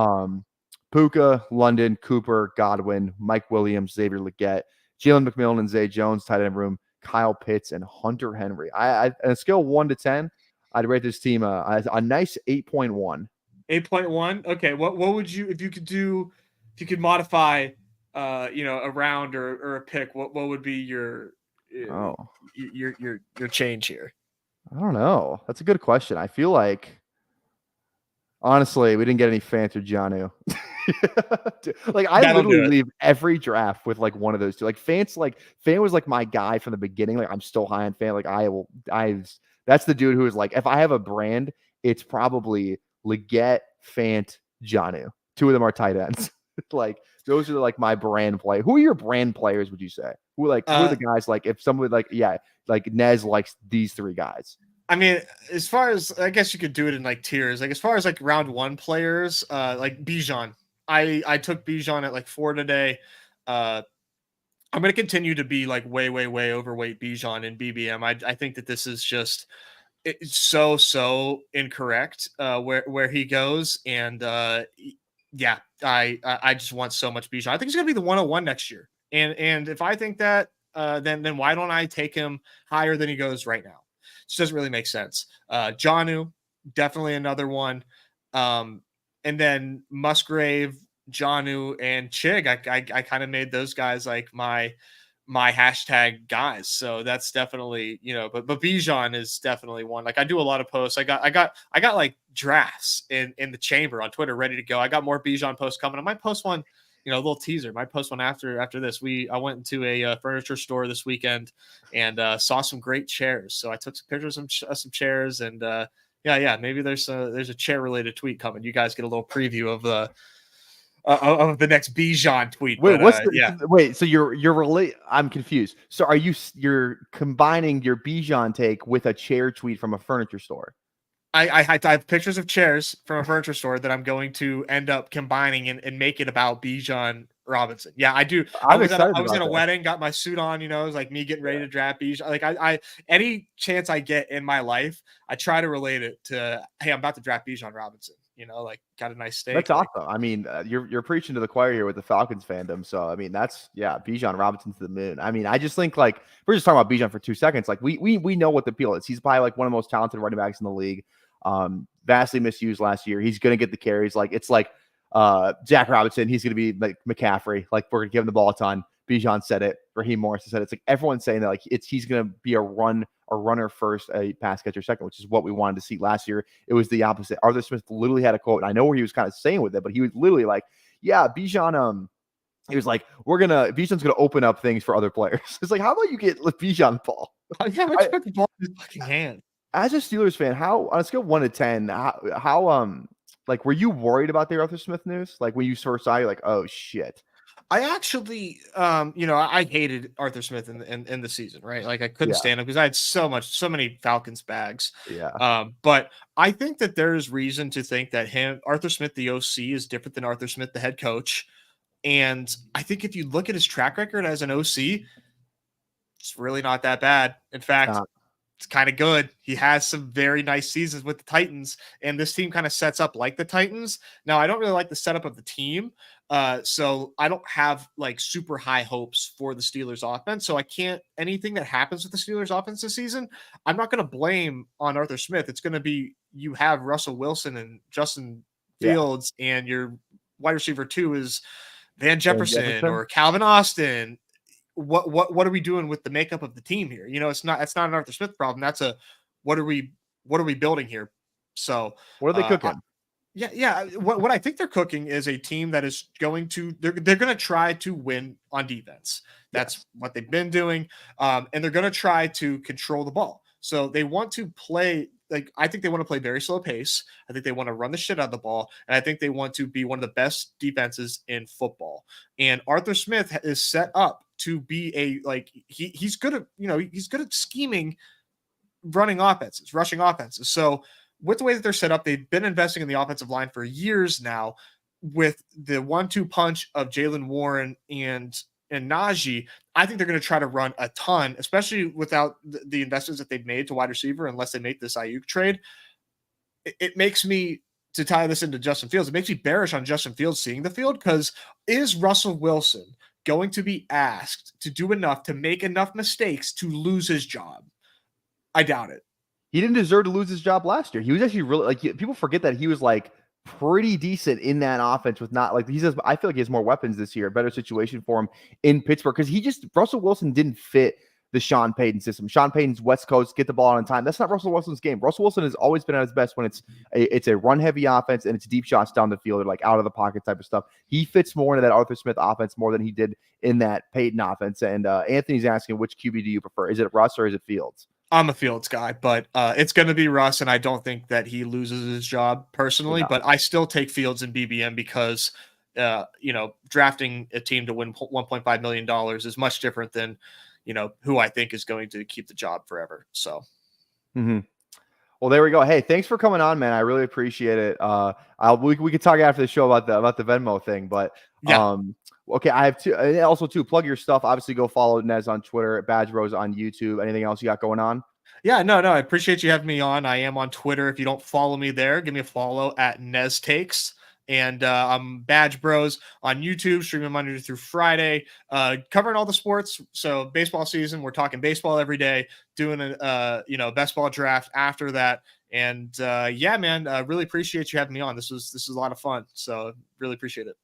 S1: Puka, London, Cooper, Godwin, Mike Williams, Xavier Legette, Jalen McMillan, and Zay Jones, tight end room, Kyle Pitts, and Hunter Henry. On a scale 1 to 10, I'd rate this team a nice 8.1.
S3: 8.1. Okay. What would you, if you could modify, a round or a pick, what would be your change here?
S1: I don't know. That's a good question. I feel like, honestly, we didn't get any Fant or Jonnu. Like, I literally leave every draft with like one of those two. Like Fant was like my guy from the beginning. Like, I'm still high on Fant. Like, that's the dude who is like, if I have a brand, it's probably Legette, Fant, Jonnu. Two of them are tight ends. Like, those are like my brand play. Who are your brand players, would you say? Who are the guys, like, if somebody like Nez likes these three guys?
S3: I mean, as far as, I guess you could do it in like tiers. Like, as far as like round 1 players, like Bijan. I took Bijan at like 4 today. I'm going to continue to be like way overweight Bijan in BBM. I think that this is just, it's so incorrect where he goes. And yeah, I just want so much Bijan. I think he's going to be the 101 next year. And if I think that, then why don't I take him higher than he goes right now? It just doesn't really make sense. Jonnu, definitely another one. And then Musgrave, Jonnu, and Chig. I kind of made those guys like my hashtag guys. So that's definitely, but Bijan is definitely one. Like, I do a lot of posts. I got like drafts in the chamber on Twitter ready to go. I got more Bijan posts coming. I might post one, a little teaser. Might post one after this. I went into a furniture store this weekend and saw some great chairs. So I took some pictures of some chairs, and yeah, maybe there's a chair related tweet coming. You guys get a little preview of the next Bijan tweet.
S1: Wait, so you're I'm confused. So you're combining your Bijan take with a chair tweet from a furniture store?
S3: I have pictures of chairs from a furniture store that I'm going to end up combining and make it about Bijan Robinson. Yeah, I do. I was at a wedding, got my suit on, it was like me getting ready to draft Bijan. Like, I any chance I get in my life, I try to relate it to, hey, I'm about to draft Bijan Robinson. Like, got a nice steak.
S1: That's awesome. I mean, you're preaching to the choir here with the Falcons fandom. So, I mean, Bijan Robinson to the moon. I mean, I just think, like, we're just talking about Bijan for 2 seconds. Like, we know what the appeal is. He's probably like one of the most talented running backs in the league. Vastly misused last year. He's going to get the carries. Like, it's like Jack Robinson. He's going to be like McCaffrey. Like, we're going to give him the ball a ton. Bijan said it. Raheem Morris said it. It's like everyone's saying that, like, he's going to be a runner first, a pass catcher second, which is what we wanted to see last year. It was the opposite. Arthur Smith literally had a quote, and I know where he was kind of saying with it, but he was literally like, yeah, Bijan, he was like, Bijan's going to open up things for other players. It's like, how about you get Bijan the ball?
S3: Yeah, but put the ball in his fucking hand.
S1: As a Steelers fan, how, on a scale of 1 to 10, how like, were you worried about the Arthur Smith news? Like, when you first saw, you're like, oh shit.
S3: I actually, I hated Arthur Smith in the season, right? Like, I couldn't stand him because I had so many Falcons bags.
S1: Yeah.
S3: But I think that there is reason to think that Arthur Smith, the OC, is different than Arthur Smith, the head coach. And I think if you look at his track record as an OC, it's really not that bad. In fact, it's kind of good. He has some very nice seasons with the Titans, and this team kind of sets up like the Titans. Now, I don't really like the setup of the team, so I don't have like super high hopes for the Steelers offense. So anything that happens with the Steelers offense this season, I'm not going to blame on Arthur Smith. It's going to be, you have Russell Wilson and Justin Fields, and your wide receiver 2 is Van Jefferson or Calvin Austin. What are we doing with the makeup of the team here? It's not an Arthur Smith problem. That's what are we building here? So
S1: what are they cooking?
S3: What I think they're cooking is a team that is going to, they're going to try to win on defense. That's what they've been doing. And they're going to try to control the ball. So they want to play, like, I think they want to play very slow pace. I think they want to run the shit out of the ball. And I think they want to be one of the best defenses in football. And Arthur Smith is set up to be he's good at, he's good at scheming, running offenses, rushing offenses. So with the way that they're set up, they've been investing in the offensive line for years now with the 1-2 punch of Jalen Warren and and Najee, I think they're going to try to run a ton, especially without the investments that they've made to wide receiver, unless they make this Ayuk trade. It makes me, to tie this into Justin Fields, it makes me bearish on Justin Fields seeing the field, because is Russell Wilson going to be asked to do enough to make enough mistakes to lose his job? I doubt it.
S1: He didn't deserve to lose his job last year. He was actually really, like, people forget that he was like pretty decent in that offense with not, like, he says, I feel like he has more weapons this year, better situation for him in Pittsburgh, because Russell Wilson didn't fit the Sean Payton system. Sean Payton's West Coast, get the ball on time. That's not Russell Wilson's game. Russell Wilson has always been at his best when it's a run heavy offense and it's deep shots down the field, or like out of the pocket type of stuff. He fits more into that Arthur Smith offense more than he did in that Payton offense. And Anthony's asking, which QB do you prefer? Is it Russ or is it Fields?
S3: I'm a Fields guy, but it's going to be Russ, and I don't think that he loses his job personally, but I still take Fields and BBM because, drafting a team to win $1.5 million is much different than, who I think is going to keep the job forever. So.
S1: Well, there we go. Hey, thanks for coming on, man. I really appreciate it. We could talk after the show about the Venmo thing, but yeah. Okay, I have to plug your stuff. Obviously, go follow Nez on Twitter, Badge Bros on YouTube. Anything else you got going on?
S3: Yeah, no, I appreciate you having me on. I am on Twitter. If you don't follow me there, give me a follow at Nez Takes. And I'm Badge Bros on YouTube, streaming Monday through Friday, covering all the sports. So baseball season, we're talking baseball every day, doing a best ball draft after that. And yeah, man, really appreciate you having me on. This is a lot of fun. So really appreciate it.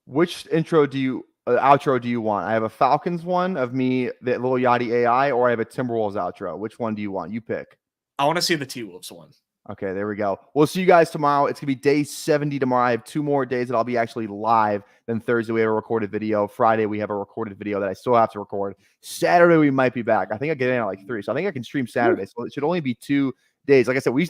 S1: Which outro do you want? I have a Falcons one of me, the Lil Yachty AI, or I have a Timberwolves outro. Which one do you want? You pick.
S3: I want to see the T-Wolves one.
S1: Okay, there we go. We'll see you guys tomorrow. It's going to be day 70 tomorrow. I have 2 more days that I'll be actually live. Then Thursday, we have a recorded video. Friday, we have a recorded video that I still have to record. Saturday, we might be back. I think I get in at like 3. So I think I can stream Saturday. So it should only be 2 days. Like I said, we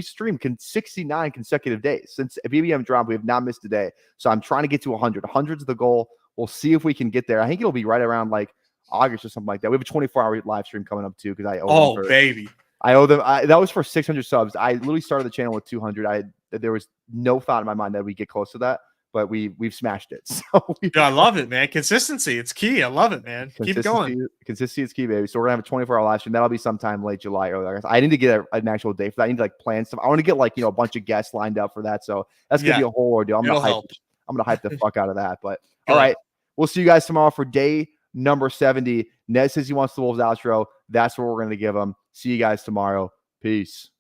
S1: streamed 69 consecutive days. Since BBM dropped, we have not missed a day. So I'm trying to get to 100. 100's the goal. We'll see if we can get there. I think it'll be right around like August or something like that. We have a 24-hour live stream coming up too, because I owe
S3: baby.
S1: I owe them. That was for 600 subs. I literally started the channel with 200. There was no thought in my mind that we get close to that, but we've smashed it. So
S3: I love it, man. Consistency, it's key. I love it, man. Keep going.
S1: Consistency is key, baby. So we're gonna have a 24-hour live stream. That'll be sometime late July, early August. I need to get an actual day for that. I need to like plan stuff. I want to get like a bunch of guests lined up for that. So that's gonna be a whole ordeal. I'm gonna hype the fuck out of that. But all right, we'll see you guys tomorrow for day number 70. Ned says he wants the Wolves outro. That's what we're gonna give him. See you guys tomorrow. Peace.